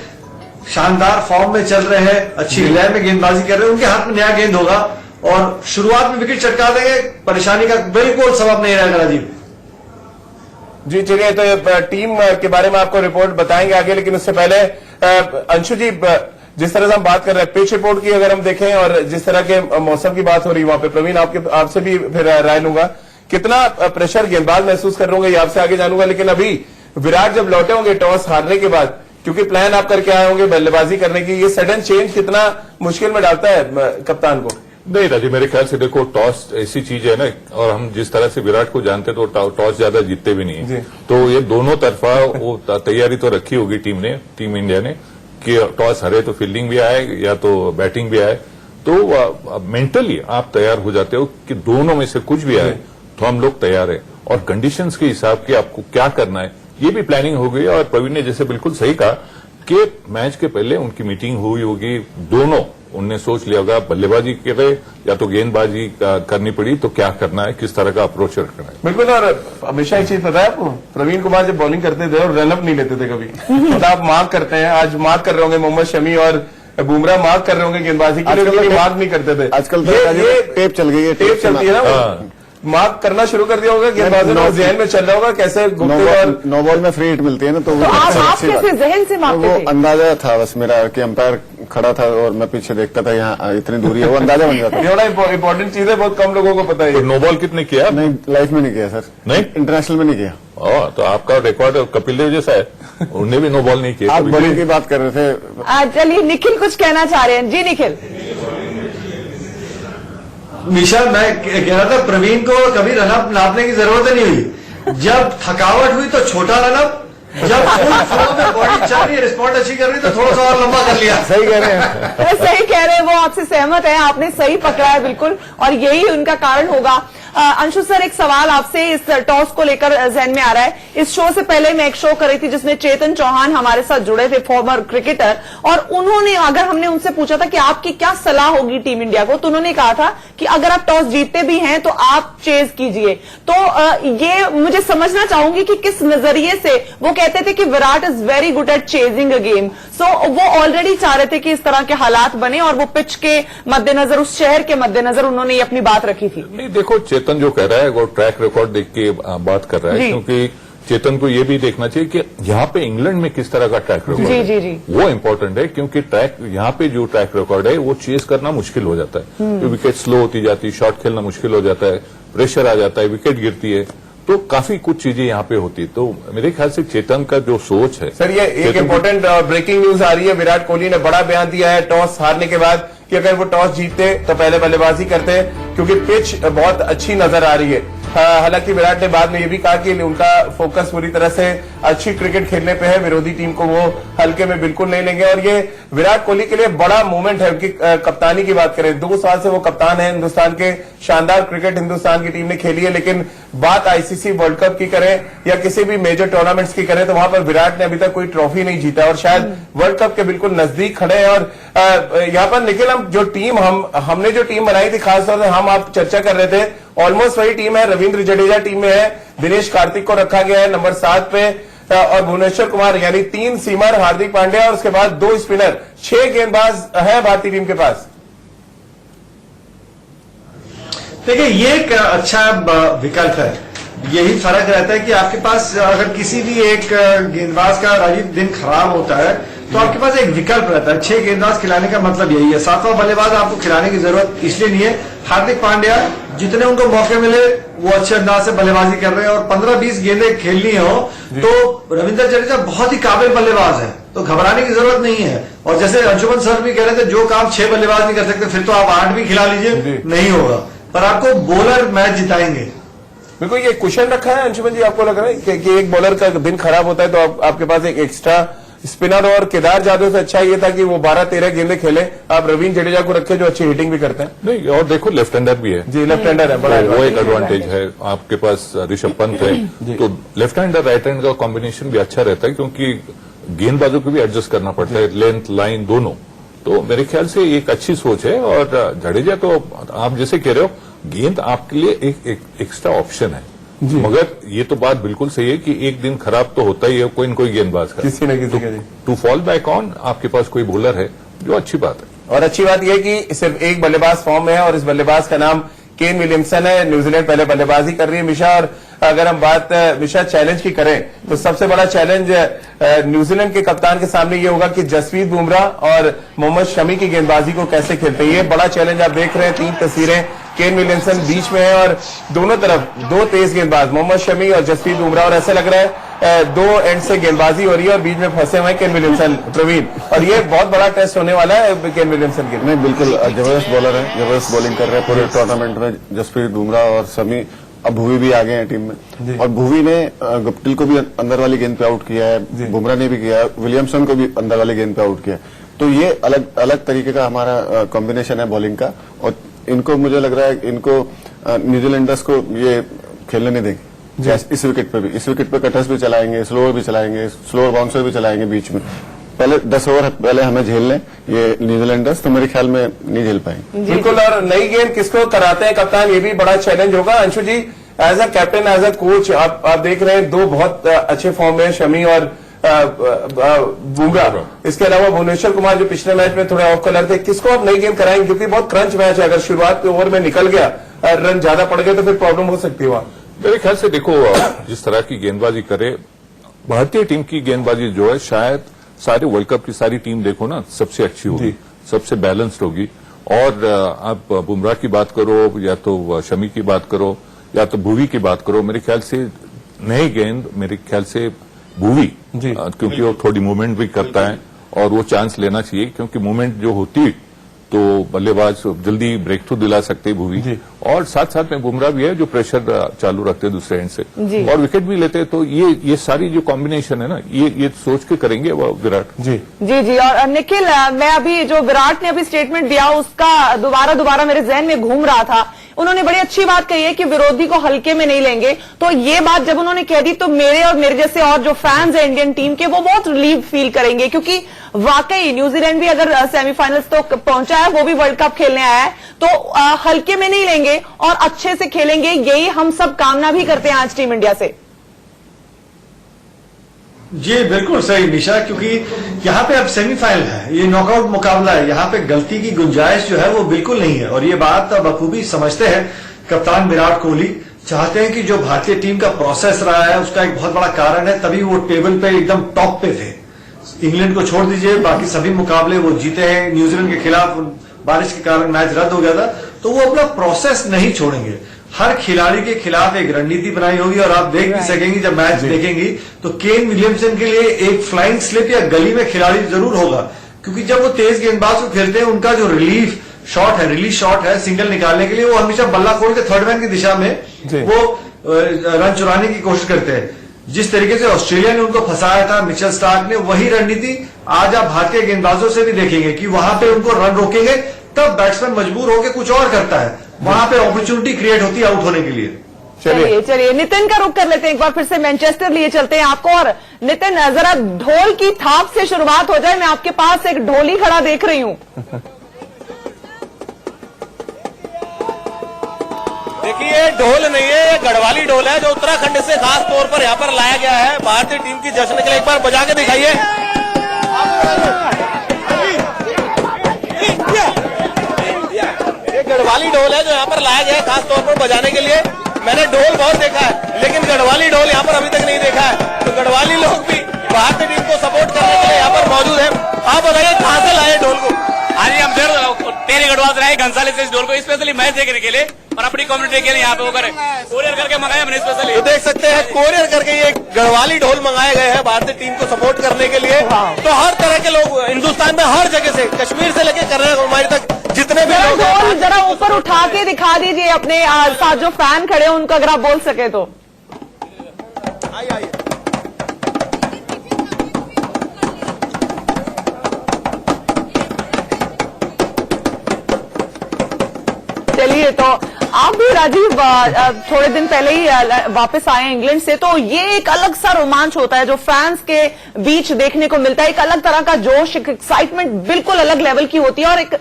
शानदार फॉर्म में चल रहे हैं, अच्छी लय में गेंदबाजी कर रहे हैं, उनके हाथ में नया गेंद होगा और शुरुआत में विकेट चटका देंगे, परेशानी का बिल्कुल सबब नहीं रहेगा। राजीव जी, चलिए, तो टीम के बारे में आपको रिपोर्ट बताएंगे आगे, लेकिन उससे पहले अंशु जी, जिस तरह से हम बात कर रहे हैं पिच रिपोर्ट की अगर हम देखें और जिस तरह के मौसम की बात हो रही है वहां पे, प्रवीण आपसे भी फिर राय लूंगा, कितना प्रेशर गेंदबाज महसूस कर रहे होंगे ये आपसे आगे जानूंगा। लेकिन अभी विराट जब लौटे होंगे टॉस हारने के बाद, क्योंकि प्लान आप करके आए होंगे बल्लेबाजी करने की, ये सडन चेंज कितना मुश्किल में डालता है कप्तान को? नहीं राजीव, मेरे ख्याल से देखो टॉस ऐसी चीज है ना, और हम जिस तरह से विराट को जानते हैं तो टॉस ज्यादा जीतते भी नहीं है, तो ये दोनों तरफा वो तैयारी तो रखी होगी टीम इंडिया ने कि टॉस हरे तो फील्डिंग भी आए या तो बैटिंग भी आए, तो मेंटली आप तैयार हो जाते हो कि दोनों में से कुछ भी आए तो हम लोग तैयार है, और कंडीशंस के हिसाब के आपको क्या करना है ये भी प्लानिंग हो गई। और प्रवीण ने जैसे बिल्कुल सही कहा कि मैच के पहले उनकी मीटिंग हुई होगी, दोनों उनने सोच लिया होगा बल्लेबाजी करे या तो गेंदबाजी करनी पड़ी तो क्या करना है, किस तरह का अप्रोच रखना है। बिल्कुल, और हमेशा एक चीज पता है आपको, प्रवीण कुमार जब बॉलिंग करते थे और रनअप नहीं लेते थे कभी, तो आप मार्क करते हैं, आज मार्क कर रहे होंगे मोहम्मद शमी और बुमराह मार्क कर रहे होंगे गेंदबाजी के लिए, मार्क नहीं करते थे। आजकल तो ये टेप चल गई है, टेप चलती है ना, मार्क करना शुरू कर दिया होगा गेंदबाजों ने, जहन में चल रहा होगा कैसे नो बॉल में फ्री हिट मिलती है ना, तो आप कैसे जहन से मारते थे? वो अंदाजा था बस मेरा कि अंपायर खड़ा था और मैं पीछे देखता था, यहाँ इतनी दूरी है, वो अंदाजा बन जाता है। बड़ा इंपॉर्टेंट चीज है, बहुत कम लोगों को पता है। नो बॉल कितने किया? नहीं, लाइफ में नहीं किया सर, नहीं इंटरनेशनल में नहीं किया। तो आपका रिकॉर्ड कपिल देव जैसा है, उन्हें भी नो बॉल नहीं किया। आप बॉलिंग की बात कर रहे थे, चलिए निखिल कुछ कहना चाह रहे हैं। जी निखिल। मिशा, मैं कह रहा था प्रवीण को कभी रनअप नापने की जरूरत नहीं हुई, जब थकावट हुई तो छोटा रनअप, जब फुल फ्लो में बॉडी चल रही है, रिस्पॉन्ड अच्छी कर रही है तो थोड़ा सा और लंबा कर लिया। सही कह रहे हैं, सही कह रहे हैं, वो आपसे सहमत है, आपने सही पकड़ा है बिल्कुल, और यही उनका कारण होगा। अंशु सर, एक सवाल आपसे इस टॉस को लेकर जहन में आ रहा है। इस शो से पहले मैं एक शो कर रही थी जिसमें चेतन चौहान हमारे साथ जुड़े थे, फॉर्मर क्रिकेटर, और उन्होंने, अगर हमने उनसे पूछा था कि आपकी क्या सलाह होगी टीम इंडिया को, तो उन्होंने कहा था कि अगर आप टॉस जीतते भी हैं तो आप चेज कीजिए। तो ये मुझे समझना चाहूंगी कि किस नजरिए से वो कहते थे कि Virat is very good at chasing a game. So वो ऑलरेडी चाह रहे थे कि इस तरह के हालात बने और वो पिच के मद्देनजर, उस शहर के मद्देनजर उन्होंने ये अपनी बात रखी थी। नहीं, देखो चेतन जो कह रहा है वो ट्रैक रिकॉर्ड देख के बात कर रहा है, क्योंकि चेतन को ये भी देखना चाहिए कि यहाँ पे इंग्लैंड में किस तरह का ट्रैक रिकॉर्ड है। जी जी। वो इंपॉर्टेंट है, क्योंकि ट्रैक यहाँ पे जो ट्रैक रिकॉर्ड है वो चेस करना मुश्किल हो जाता है, तो विकेट स्लो होती जाती है, शॉट खेलना मुश्किल हो जाता है, प्रेशर आ जाता है, विकेट गिरती है, तो काफी कुछ चीजें यहाँ पे होती है। तो मेरे ख्याल से चेतन का जो सोच है। सर, ये एक इम्पोर्टेंट ब्रेकिंग न्यूज आ रही है। विराट कोहली ने बड़ा बयान दिया है टॉस हारने के बाद कि अगर वो टॉस जीतते तो पहले बल्लेबाजी करते, क्योंकि पिच बहुत अच्छी नजर आ रही है। हालांकि विराट ने बाद में ये भी कहा कि उनका फोकस पूरी तरह से अच्छी क्रिकेट खेलने पे है, विरोधी टीम को वो हल्के में बिल्कुल नहीं लेंगे, और ये विराट कोहली के लिए बड़ा मूवमेंट है। उनकी कप्तानी की बात करें, 2 साल से वो कप्तान है हिंदुस्तान के, शानदार क्रिकेट हिंदुस्तान की टीम ने खेली है, लेकिन बात आईसीसी वर्ल्ड कप की करें या किसी भी मेजर टूर्नामेंट्स की करें तो वहां पर विराट ने अभी तक कोई ट्रॉफी नहीं जीता और शायद वर्ल्ड कप के बिल्कुल नजदीक खड़े हैं। और यहाँ पर निखिल, हम जो टीम हमने जो टीम बनाई थी, खासतौर से हम आप चर्चा कर रहे थे, ऑलमोस्ट वही टीम है। रविंद्र जडेजा टीम में है, दिनेश कार्तिक को रखा गया है नंबर 7 पे, और भुवनेश्वर कुमार, यानी 3 सीमर, हार्दिक पांड्या और उसके बाद 2 स्पिनर, 6 गेंदबाज है भारतीय टीम के पास। देखिए, ये एक अच्छा विकल्प है। यही फर्क रहता है कि आपके पास अगर किसी भी एक गेंदबाज का राजीव दिन खराब होता है तो आपके पास एक विकल्प रहता है। 6 गेंदबाज खिलाने का मतलब यही है। 7वां बल्लेबाज आपको खिलाने की जरूरत इसलिए नहीं है। हार्दिक पांड्या, जितने उनको मौके मिले वो अच्छे अंदाज से बल्लेबाजी कर रहे हैं, और 15-20 गेंदें खेलनी हो तो रविंद्र जडेजा बहुत ही काबिल बल्लेबाज है, तो घबराने की जरूरत नहीं है। और जैसे अंशुमन सर भी कह रहे थे, जो काम 6 बल्लेबाज नहीं कर सकते फिर तो आप 8 भी खिला लीजिए, नहीं होगा, पर आपको बॉलर मैच जिताएंगे। बिल्कुल, ये क्वेश्चन रखा है अंशुमन जी, आपको लग रहा है कि एक बॉलर का दिन खराब होता है तो आपके पास एक एक्स्ट्रा स्पिनर, और केदार जाधव से अच्छा ये था कि वो 12-13 गेंदें खेले, आप रविंद्र जडेजा को रखे जो अच्छी हिटिंग भी करते हैं। नहीं, और देखो लेफ्ट हैंडर भी है जी, लेफ्ट हैंडर है, बड़ा वो एक एडवांटेज है। आपके पास ऋषभ पंत है, तो लेफ्ट हैंडर राइट हैंड का कॉम्बिनेशन भी अच्छा रहता है, क्योंकि गेंदबाजों को भी एडजस्ट करना पड़ता है, लेंथ लाइन दोनों। तो मेरे ख्याल से एक अच्छी सोच है। और जडेजा तो आप जैसे कह रहे हो, गेंद आपके लिए एक एक्स्ट्रा ऑप्शन है, मगर ये तो बात बिल्कुल सही है कि एक दिन खराब तो होता ही है कोई न कोई गेंदबाज का, किसी न किसी का। टू फॉल बैक ऑन, आपके पास कोई बॉलर है, जो अच्छी बात है। और अच्छी बात यह कि सिर्फ एक बल्लेबाज फॉर्म में है और इस बल्लेबाज का नाम केन विलियमसन है। न्यूजीलैंड पहले बल्लेबाजी कर रही है, मिशा, और अगर हम बात मिशा चैलेंज की करें तो सबसे बड़ा चैलेंज न्यूजीलैंड के कप्तान के सामने ये होगा कि जसप्रीत बुमराह और मोहम्मद शमी की गेंदबाजी को कैसे खेलते हैं। ये बड़ा चैलेंज आप देख रहे हैं। 3 तस्वीरें, केन विलियमसन बीच में है और दोनों तरफ 2 तेज गेंदबाज, मोहम्मद शमी और जसप्रीत बुमराह, और ऐसा लग रहा है 2 एंड से गेंदबाजी हो रही है और बीच में फंसे हुए केन विलियमसन, प्रवीण, और ये बहुत बड़ा टेस्ट होने वाला है केन विलियमसन के। नहीं, बिल्कुल जबरदस्त बॉलर है, जबरदस्त बॉलिंग कर रहे हैं पूरे टूर्नामेंट में जसप्रीत बुमराह और शमी। अब भुवी भी आ गए हैं टीम में, और भुवी ने गुप्टिल को भी अंदर वाली गेंद पे आउट किया है, बुमराह ने भी किया है, विलियमसन को भी अंदर वाली गेंद पे आउट किया है। तो ये अलग अलग तरीके का हमारा कॉम्बिनेशन है बॉलिंग का, और इनको मुझे लग रहा है इनको न्यूजीलैंडर्स को ये खेलने नहीं देंगे। इस विकेट पे भी, इस विकेट पे कटर्स भी चलाएंगे, स्लोअर भी चलाएंगे, स्लोअर बाउंसर भी चलाएंगे बीच में। पहले 10 ओवर पहले हमें झेल लें ये न्यूजीलैंडर्स, तो मेरे ख्याल में नहीं झेल पाएंगे। बिल्कुल, और नई गेंद किसको कराते हैं कप्तान, ये भी बड़ा चैलेंज होगा। Anshu ji, as a captain, as a coach, आप देख रहे हैं 2 बहुत अच्छे फॉर्म में शमी और बुमराह, इसके अलावा भुवनेश्वर कुमार जो पिछले मैच में थोड़े ऑफ कलर थे, किसको आप नई गेंद कराएंगे, क्योंकि बहुत क्रंच मैच है। अगर शुरुआत के ओवर में निकल गया, रन ज्यादा पड़ गए तो फिर प्रॉब्लम हो सकती है वहां। मेरे ख्याल से देखो, जिस तरह की गेंदबाजी करे भारतीय टीम की गेंदबाजी जो है, शायद सारे वर्ल्ड कप की सारी टीम देखो ना, सबसे अच्छी होगी, सबसे बैलेंस्ड होगी। और आप बुमराह की बात करो या तो शमी की बात करो या तो भुवी की बात करो, मेरे ख्याल से नई गेंद, मेरे ख्याल से भुवी, क्योंकि वो थोड़ी मूवमेंट भी करता है और वो चांस लेना चाहिए, क्योंकि मूवमेंट जो होती तो बल्लेबाज जल्दी ब्रेक थ्रू दिला सकते हैं भुवी, और साथ साथ में बुमराह भी है जो प्रेशर चालू रखते हैं दूसरे एंड से और विकेट भी लेते हैं। तो ये सारी जो कॉम्बिनेशन है ना, ये सोच के करेंगे वो विराट जी। और निखिल, मैं अभी जो विराट ने अभी स्टेटमेंट दिया उसका दोबारा मेरे जहन में घूम रहा था उन्होंने बड़ी अच्छी बात कही है कि विरोधी को हल्के में नहीं लेंगे। तो ये बात जब उन्होंने कह दी तो मेरे और मेरे जैसे और जो फैंस है इंडियन टीम के, वो बहुत रिलीव फील करेंगे, क्योंकि वाकई न्यूजीलैंड भी अगर सेमीफाइनल्स तो पहुंचा है, वो भी वर्ल्ड कप खेलने आया है, तो हल्के में नहीं लेंगे और अच्छे से खेलेंगे। यही हम सब कामना भी करते हैं आज टीम इंडिया से। जी बिल्कुल सही निशा, क्योंकि यहाँ पे अब सेमीफाइनल है, ये नॉकआउट मुकाबला है, यहाँ पे गलती की गुंजाइश जो है वो बिल्कुल नहीं है। और ये बात बखूबी समझते हैं कप्तान विराट कोहली, चाहते हैं कि जो भारतीय टीम का प्रोसेस रहा है उसका एक बहुत बड़ा कारण है, तभी वो टेबल पे एकदम टॉप पे थे। इंग्लैंड को छोड़ दीजिए, बाकी सभी मुकाबले वो जीते हैं। न्यूजीलैंड के खिलाफ बारिश के कारण मैच रद्द हो गया था, तो वो अपना प्रोसेस नहीं छोड़ेंगे। हर खिलाड़ी के खिलाफ एक रणनीति बनाई होगी और आप देख भी सकेंगे जब मैच देखेंगी तो केन विलियमसन के लिए एक फ्लाइंग स्लिप या गली में खिलाड़ी जरूर होगा, क्योंकि जब वो तेज गेंदबाज को खेलते हैं उनका जो रिलीज शॉट है सिंगल निकालने के लिए, वो हमेशा बल्ला खोल के थर्ड मैन की दिशा में वो रन चुराने की कोशिश करते हैं। जिस तरीके से ऑस्ट्रेलिया ने उनको फंसाया था मिचेल स्टार्क ने, वही रणनीति आज आप भारतीय गेंदबाजों से भी देखेंगे कि वहां पे उनको रन रोकेंगे, तब बैट्समैन मजबूर होकर कुछ और करता है, वहां पे अपॉर्चुनिटी क्रिएट होती है आउट होने के लिए। चलिए नितिन का रुख कर लेते हैं, एक बार फिर से मैनचेस्टर लिए चलते हैं आपको। और नितिन, जरा ढोल की थाप से शुरुआत हो जाए। मैं आपके पास एक ढोली खड़ा देख रही हूं। देखिए, ढोल नहीं है, ये गढ़वाली ढोल है जो उत्तराखंड से खास तौर पर यहाँ पर लाया गया है भारतीय टीम की जश्न के लिए। एक बार बजा के दिखाइए। ये गढ़वाली ढोल है जो यहाँ पर लाया गया है खास तौर पर बजाने के लिए। मैंने ढोल बहुत देखा है, लेकिन गढ़वाली ढोल यहाँ पर अभी तक नहीं देखा है। तो गढ़वाली लोग भी भारतीय टीम को सपोर्ट करने के लिए यहाँ पर मौजूद है। आप बताइए कहाँ से लाए ढोल को? हाँ जी, हम तेरे गढ़वाल से आए घंसाली से इस ढोल को स्पेशली मैच देखने के लिए और अपनी कम्युनिटी के लिए यहाँ पे वो करे कोरियर करके मंगाए हमने स्पेशली। तो देख सकते हैं कोरियर करके ये गढ़वाली ढोल मंगाए गए हैं भारतीय टीम को सपोर्ट करने के लिए। तो हर तरह के लोग हिंदुस्तान में हर जगह से, कश्मीर से लेकर कन्याकुमारी तक जितने भी लोग ढोल जरा ऊपर उठा के दिखा दीजिए अपने साथ जो फैन खड़े हैं उनको, अगर आप बोल सके तो। चलिए, तो आप भी राजीव थोड़े दिन पहले ही वापस आए इंग्लैंड से, तो ये एक अलग सा रोमांच होता है जो फैंस के बीच देखने को मिलता है। एक अलग तरह का जोश, एक एक्साइटमेंट बिल्कुल अलग लेवल की होती है। और एक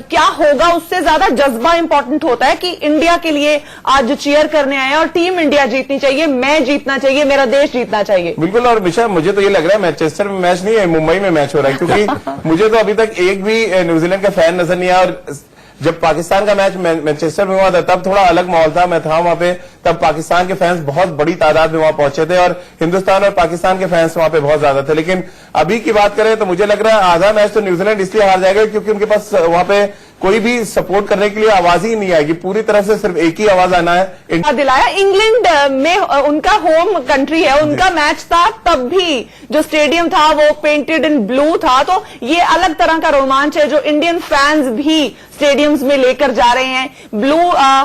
क्या होगा उससे ज्यादा जज्बा इंपॉर्टेंट होता है कि इंडिया के लिए आज चीयर करने आए और टीम इंडिया जीतनी चाहिए, मैं जीतना चाहिए, मेरा देश जीतना चाहिए। बिल्कुल। और निशा, मुझे तो ये लग रहा है मैनचेस्टर में मैच नहीं है, मुंबई में मैच हो रहा है, क्योंकि मुझे तो अभी तक एक भी न्यूजीलैंड का फैन नजर नहीं आया। और जब पाकिस्तान का मैच मैनचेस्टर में हुआ था तब थोड़ा अलग माहौल था, मैं था वहां पे, तब पाकिस्तान के फैंस बहुत बड़ी तादाद में वहां पहुंचे थे और हिंदुस्तान और पाकिस्तान के फैंस वहां पे बहुत ज्यादा थे। लेकिन अभी की बात करें तो मुझे लग रहा है आधा मैच तो न्यूजीलैंड इसलिए हार जाएगा क्योंकि उनके पास वहां पे कोई भी सपोर्ट करने के लिए आवाज ही नहीं आएगी, पूरी तरह से सिर्फ एक ही आवाज आना है। दिलाया इंग्लैंड में उनका होम कंट्री है, उनका मैच था, तब भी जो स्टेडियम था वो पेंटेड इन ब्लू था। तो ये अलग तरह का रोमांच है जो इंडियन फैंस भी स्टेडियम्स में लेकर जा रहे हैं। ब्लू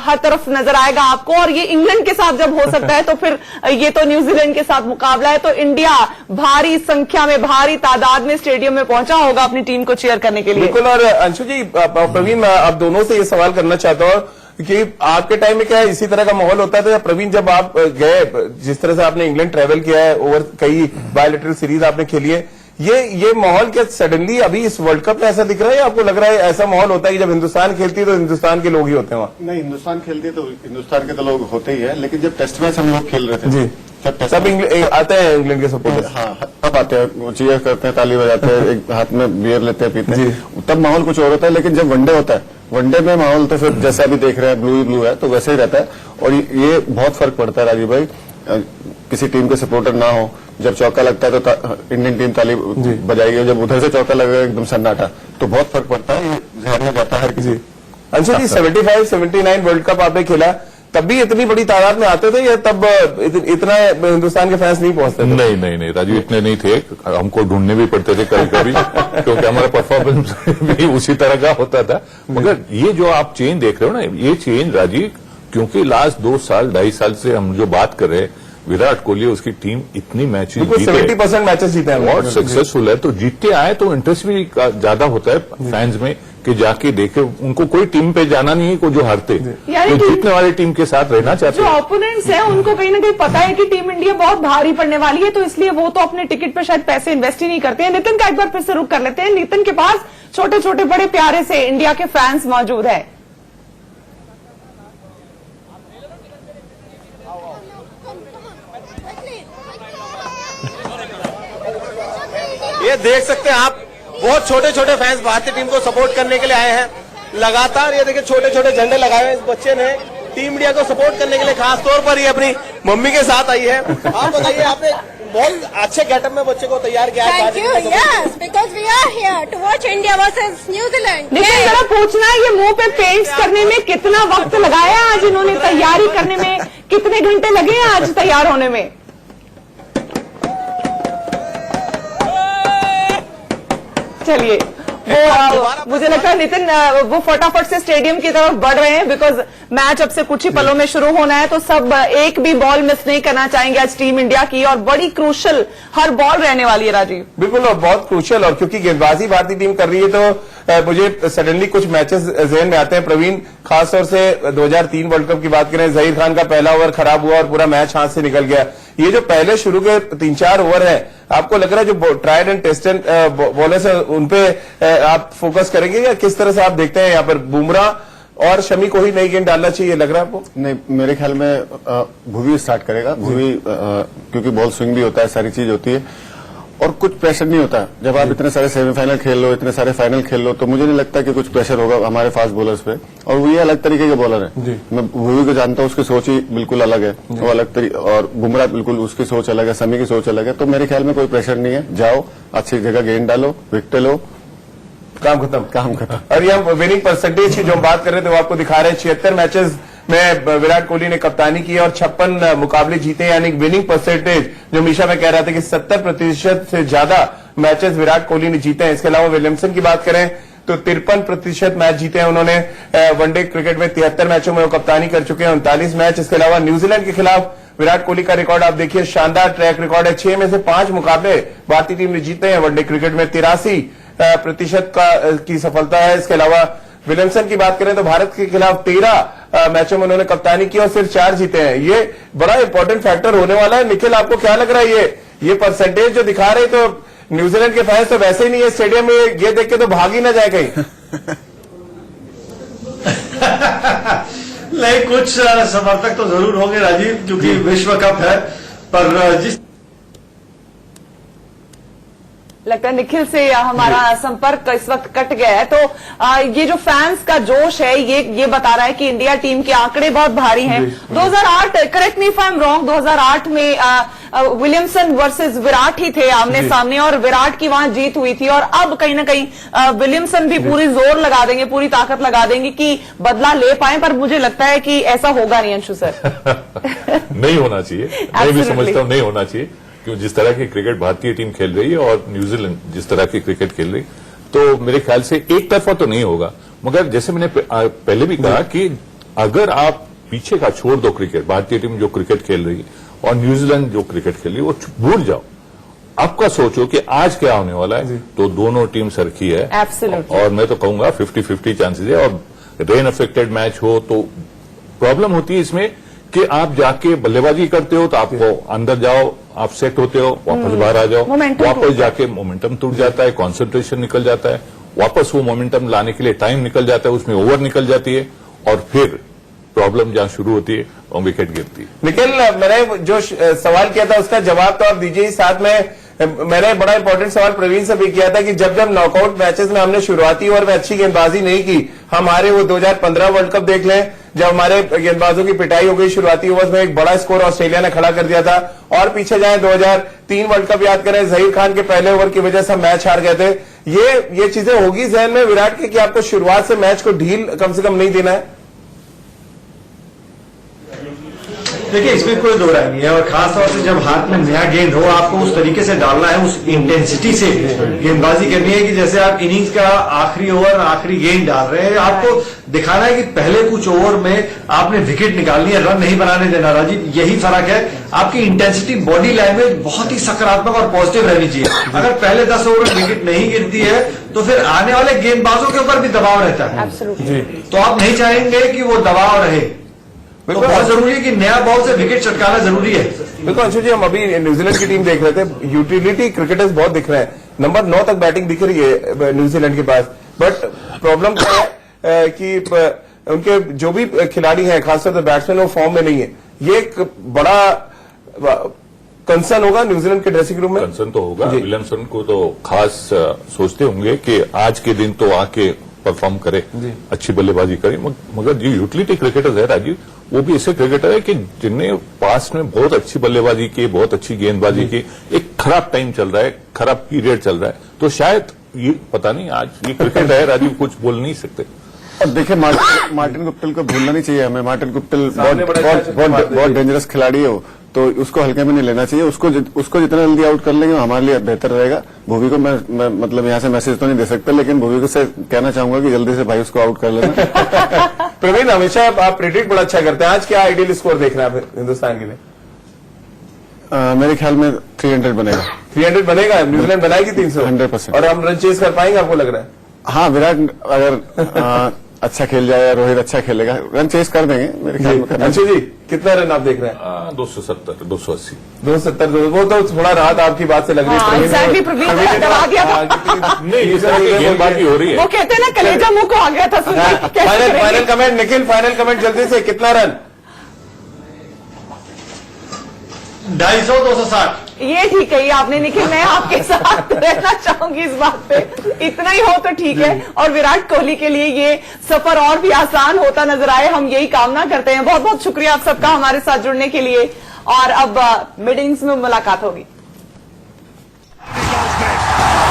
हर तरफ नजर आएगा आपको, और ये इंग्लैंड के साथ जब हो सकता है तो फिर ये तो न्यूजीलैंड के साथ मुकाबला है। तो इंडिया भारी संख्या में, भारी तादाद में स्टेडियम में पहुंचा होगा अपनी टीम को चीयर करने के लिए। बिल्कुल। और अंशु जी, प्रवीण, मैं आप दोनों से ये सवाल करना चाहता हूँ कि आपके टाइम में क्या इसी तरह का माहौल होता था? प्रवीण, जब आप गए, जिस तरह से आपने इंग्लैंड ट्रेवल किया है, ओवर कई बायोलेटरल सीरीज आपने खेली है, ये माहौल क्या सडनली अभी इस वर्ल्ड कप में ऐसा दिख रहा है या आपको लग रहा है ऐसा माहौल होता है कि जब हिंदुस्तान खेलती है तो हिंदुस्तान के लोग ही होते हैं वहां? नहीं, हिंदुस्तान खेलती है तो हिंदुस्तान के तो लोग होते ही है, लेकिन जब टेस्ट मैच हम लोग खेल रहे थे जी, सब आते हैं इंग्लैंड के सपोर्टर्स। हाँ, तब आते हैं, चीयर करते हैं, ताली बजाते हैं, एक हाथ में बियर लेते हैं, पीते हैं, तब माहौल कुछ और होता है। लेकिन जब वनडे होता है, वनडे में माहौल तो फिर जैसे अभी देख रहे हैं ब्लू ही ब्लू है, तो वैसे ही रहता है। और ये बहुत फर्क पड़ता है राजीव भाई, किसी टीम के सपोर्टर ना हो, जब चौका लगता है तो इंडियन टीम ताली बजाएगी, जब उधर से चौका लगेगा एकदम सन्नाटा, तो बहुत फर्क पड़ता है, ये जहर में जाता है हर किसी। अंशु जी, 75-79 वर्ल्ड कप आपने खेला, तब भी इतनी बड़ी तादाद में आते थे या तब इतना हिंदुस्तान के फैंस नहीं पहुंचते थे? नहीं राजू, इतने नहीं थे, हमको ढूंढने भी पड़ते थे कभी कभी क्योंकि हमारा परफॉर्मेंस भी उसी तरह का होता था। मगर ये जो आप चेंज देख रहे हो ना, ये चेंज राजीव, क्योंकि लास्ट 2 साल 2.5 साल से हम जो बात कर रहे हैं, विराट कोहली उसकी टीम इतनी मैचेस जीते, 70% मैचेस जीते हैं, बहुत सक्सेसफुल है, तो जीतते आए तो इंटरेस्ट भी ज्यादा होता है फैंस में कि जाके देखे, उनको कोई टीम पे जाना नहीं है को जो हारते, जो जीतने वाली टीम के साथ रहना चाहते जो ओपोनेंट्स हैं उनको कहीं ना कहीं पता है कि टीम इंडिया बहुत भारी पड़ने वाली है, तो इसलिए वो तो अपने टिकट पे शायद पैसे इन्वेस्ट ही नहीं करते हैं। नितिन का एक बार फिर से रुख कर लेते हैं। नितिन के पास छोटे छोटे बड़े प्यारे से इंडिया के फैंस मौजूद है। ये देख सकते हैं आप, बहुत छोटे छोटे फैंस भारतीय टीम को सपोर्ट करने के लिए आए हैं। लगातार ये देखिए छोटे छोटे झंडे लगाए हुए इस बच्चे ने टीम इंडिया को सपोर्ट करने के लिए, खास तौर पर ये अपनी मम्मी के साथ आई है। आप बताइए, आपने बहुत अच्छे गेटअप में बच्चे को तैयार किया है। Thank you. Yes, because we are here to watch India versus New Zealand. लेकिन जरा पूछना है, ये मुंह पे पेंट्स करने में कितना वक्त लगाया आज इन्होंने, तैयारी करने में कितने घंटे लगे हैं आज तैयार होने में? चलिए, वो मुझे लगता है नितिन वो फटाफट से स्टेडियम की तरफ बढ़ रहे हैं, बिकॉज मैच अब से कुछ ही पलों में शुरू होना है, तो सब एक भी बॉल मिस नहीं करना चाहेंगे आज टीम इंडिया की, और बड़ी क्रूशल हर बॉल रहने वाली है राजीव। बिल्कुल, और बहुत क्रूशल, और क्योंकि गेंदबाजी भारतीय टीम कर रही है तो मुझे सडनली कुछ मैचेस जहन में आते हैं प्रवीण, खासतौर से 2003 वर्ल्ड कप की बात करें, जहीर खान का पहला ओवर खराब हुआ और पूरा मैच हाथ से निकल गया। ये जो पहले शुरू के 3-4 ओवर है, आपको लग रहा है जो ट्राइड एंड टेस्टेड बॉलर्स है उनपे आप फोकस करेंगे, या किस तरह से आप देखते हैं यहाँ पर बुमराह और शमी को ही नई गेंद डालना चाहिए, लग रहा है आपको? नहीं, मेरे ख्याल में भुवी स्टार्ट करेगा। भुवी क्योंकि बॉल स्विंग भी होता है, सारी चीज होती है, और कुछ प्रेशर नहीं होता। जब आप इतने सारे सेमीफाइनल खेल लो, इतने सारे फाइनल खेल लो, तो मुझे नहीं लगता कि कुछ प्रेशर होगा हमारे फास्ट बॉलर्स पे, और वो ये अलग तरीके के बॉलर है। मैं भुवी को जानता हूँ, उसकी सोच ही बिल्कुल अलग है, वो अलग तरीके, और बुमराह बिल्कुल उसकी सोच अलग है, शमी की सोच अलग है, तो मेरे ख्याल में कोई प्रेशर नहीं है। जाओ, अच्छी जगह गेंद डालो, विकेट लो, काम खत्म, काम खत्म। और ये विनिंग परसेंटेज की जो हम बात कर रहे थे वो आपको दिखा रहे हैं। 76 मैचेस में विराट कोहली ने कप्तानी की और 56 मुकाबले जीते, यानी विनिंग परसेंटेज जो हमेशा मैं कह रहा था कि 70% से ज्यादा मैचेस विराट कोहली ने जीते हैं। इसके अलावा विलियमसन की बात करें तो 53% मैच जीते हैं उन्होंने। वनडे क्रिकेट में 73 मैचों में वो कप्तानी कर चुके हैं, 39 मैच। इसके अलावा न्यूजीलैंड के खिलाफ विराट कोहली का रिकॉर्ड आप देखिए, शानदार ट्रैक रिकॉर्ड है। 6 में से 5 मुकाबले भारतीय टीम ने जीते हैं वनडे क्रिकेट में, 83% की सफलता है। इसके अलावा विलियमसन की बात करें तो भारत के खिलाफ 13 मैचों में उन्होंने कप्तानी की और सिर्फ 4 जीते हैं। ये बड़ा इंपॉर्टेंट फैक्टर होने वाला है। निखिल, आपको क्या लग रहा है, ये परसेंटेज जो दिखा रहे, तो न्यूजीलैंड के फैंस तो वैसे ही नहीं है स्टेडियम में, ये देख के तो भाग ही ना जाए कहीं। नहीं, कुछ समर्थक तो जरूर होंगे राजीव, क्योंकि विश्व कप है, पर जिस लगता है निखिल से हमारा संपर्क इस वक्त कट गया है, तो ये जो फैंस का जोश है ये बता रहा है कि इंडिया टीम के आंकड़े बहुत भारी हैं। 2008, correct me if I am wrong, 2008 में विलियमसन वर्सेस विराट ही थे आमने सामने, और विराट की वहां जीत हुई थी, और अब कहीं ना कहीं विलियमसन भी पूरी जोर लगा देंगे, पूरी ताकत लगा देंगे कि बदला ले पाए, पर मुझे लगता है कि ऐसा होगा नहीं अंशु सर। नहीं होना चाहिए, मैं भी समझता हूं नहीं होना चाहिए, क्यों जिस तरह की क्रिकेट भारतीय टीम खेल रही है और न्यूजीलैंड जिस तरह की क्रिकेट खेल रही, तो मेरे ख्याल से एक तरफा तो नहीं होगा। मगर जैसे मैंने पहले भी कहा कि अगर आप पीछे का छोड़ दो क्रिकेट, भारतीय टीम जो क्रिकेट खेल रही है और न्यूजीलैंड जो क्रिकेट खेल रही है, वो भूल जाओ, आपका सोचो कि आज क्या होने वाला है, तो दोनों टीम सरखी है। और मैं तो कहूंगा 50-50 चांसेस है, और रेन अफेक्टेड मैच हो तो प्रॉब्लम होती है इसमें कि आप जाके बल्लेबाजी करते हो तो आपको अंदर जाओ, आप सेट होते हो, वापस बाहर आ जाओ, वापस जाके मोमेंटम टूट जाता है, कंसंट्रेशन निकल जाता है, वापस वो मोमेंटम लाने के लिए टाइम निकल जाता है, उसमें ओवर निकल जाती है, और फिर प्रॉब्लम जहां शुरू होती है और विकेट गिरती है। निखिल, मैंने जो सवाल किया था उसका जवाब तो आप दीजिए। साथ में मैंने बड़ा इंपॉर्टेंट सवाल प्रवीण से भी किया था कि जब नॉकआउट मैचेस में हमने शुरुआती ओवर में अच्छी गेंदबाजी नहीं की, हमारे वो 2015 वर्ल्ड कप देख लें, जब हमारे गेंदबाजों की पिटाई हो गई शुरुआती ओवर में, एक बड़ा स्कोर ऑस्ट्रेलिया ने खड़ा कर दिया था। और पीछे जाएं 2003 वर्ल्ड कप याद करें, जहीर खान के पहले ओवर की वजह से हम मैच हार गए थे। ये चीजें होगी जहन में विराट के कि आपको शुरुआत से मैच को ढील कम से कम नहीं देना है। देखिए इसमें कोई दो राय नहीं है, और खासतौर से जब हाथ में नया गेंद हो आपको उस तरीके से डालना है, उस इंटेंसिटी से गेंदबाजी करनी है कि जैसे आप इनिंग्स का आखिरी ओवर आखिरी गेंद डाल रहे हैं। आपको दिखाना है कि पहले कुछ ओवर में आपने विकेट निकालनी है, रन नहीं बनाने देना। राजीव, यही फर्क है। आपकी इंटेंसिटी, बॉडी लैंग्वेज बहुत ही सकारात्मक और पॉजिटिव रहनी चाहिए। अगर पहले 10 ओवर में विकेट नहीं गिरती है तो फिर आने वाले गेंदबाजों के ऊपर भी दबाव रहता है, तो आप नहीं चाहेंगे कि वो दबाव रहे। तो बहुत जरूरी है कि नया बॉल से विकेट चटकाना जरूरी है। बिल्कुल अंशु जी, हम अभी न्यूजीलैंड की टीम देख रहे थे, यूटिलिटी क्रिकेटर्स बहुत दिख रहे हैं, नंबर 9 तक बैटिंग दिख रही है न्यूजीलैंड के पास, बट प्रॉब्लम क्या है कि उनके जो भी खिलाड़ी हैं, खासतौर से बैट्समैन, वो फॉर्म में नहीं है। ये एक बड़ा कंसर्न होगा न्यूजीलैंड के ड्रेसिंग रूम में। कंसर्न तो होगा, विलियमसन को तो खास सोचते होंगे कि आज के दिन तो आके परफॉर्म करे, अच्छी बल्लेबाजी करे, मगर जो यूटिलिटी क्रिकेटर्स है राजीव, वो भी ऐसे क्रिकेटर है कि जिन्हें पास्ट में बहुत अच्छी बल्लेबाजी की, बहुत अच्छी गेंदबाजी की, एक खराब टाइम चल रहा है, खराब पीरियड चल रहा है, तो शायद ये पता नहीं, आज ये क्रिकेट है राजीव, कुछ बोल नहीं सकते। और देखिए मार्टिन गुप्टिल को भूलना नहीं चाहिए हमें। मार्टिन गुप्टिल बहुत डेंजरस खिलाड़ी है वो, तो उसको हल्के में नहीं लेना चाहिए। उसको जितना जल्दी आउट कर लेंगे हमारे लिए बेहतर रहेगा। भुवी को मैं मतलब यहाँ से मैसेज तो नहीं दे सकता, लेकिन भुवी को से कहना चाहूंगा कि जल्दी से भाई उसको आउट कर लेना। प्रवीण, हमेशा आप प्रेडिक्ट बड़ा अच्छा करते हैं, आज क्या आइडियल स्कोर देख रहे हैं आप हिंदुस्तान के लिए? मेरे ख्याल में 300 बनेगा। 300 बनेगा? न्यूजीलैंड बनाएगी 300? 100%। और हम रन चेज कर पाएंगे, आपको लग रहा है? हाँ, विराट अगर अच्छा खेल जाए, रोहित अच्छा खेलेगा, रन चेस कर देंगे मेरे ख्याल में। अंशु जी, कितना रन आप देख रहे हैं? 270, 280, 270। वो तो थोड़ा राहत आपकी बात से लग रही है। गेंदबाजी हो रही है। वो कहते हैं ना, कलेजा मुंह को आ गया था। Final comment Nikhil, final comment जल्दी से, कितना रन? 250, 260। ये ठीक है, ये आपने निखिल, मैं आपके साथ रहना चाहूंगी इस बात पे। इतना ही हो तो ठीक है, और विराट कोहली के लिए ये सफर और भी आसान होता नजर आए, हम यही कामना करते हैं। बहुत बहुत शुक्रिया आप सबका हमारे साथ जुड़ने के लिए, और अब मिड इनिंग्स में मुलाकात होगी।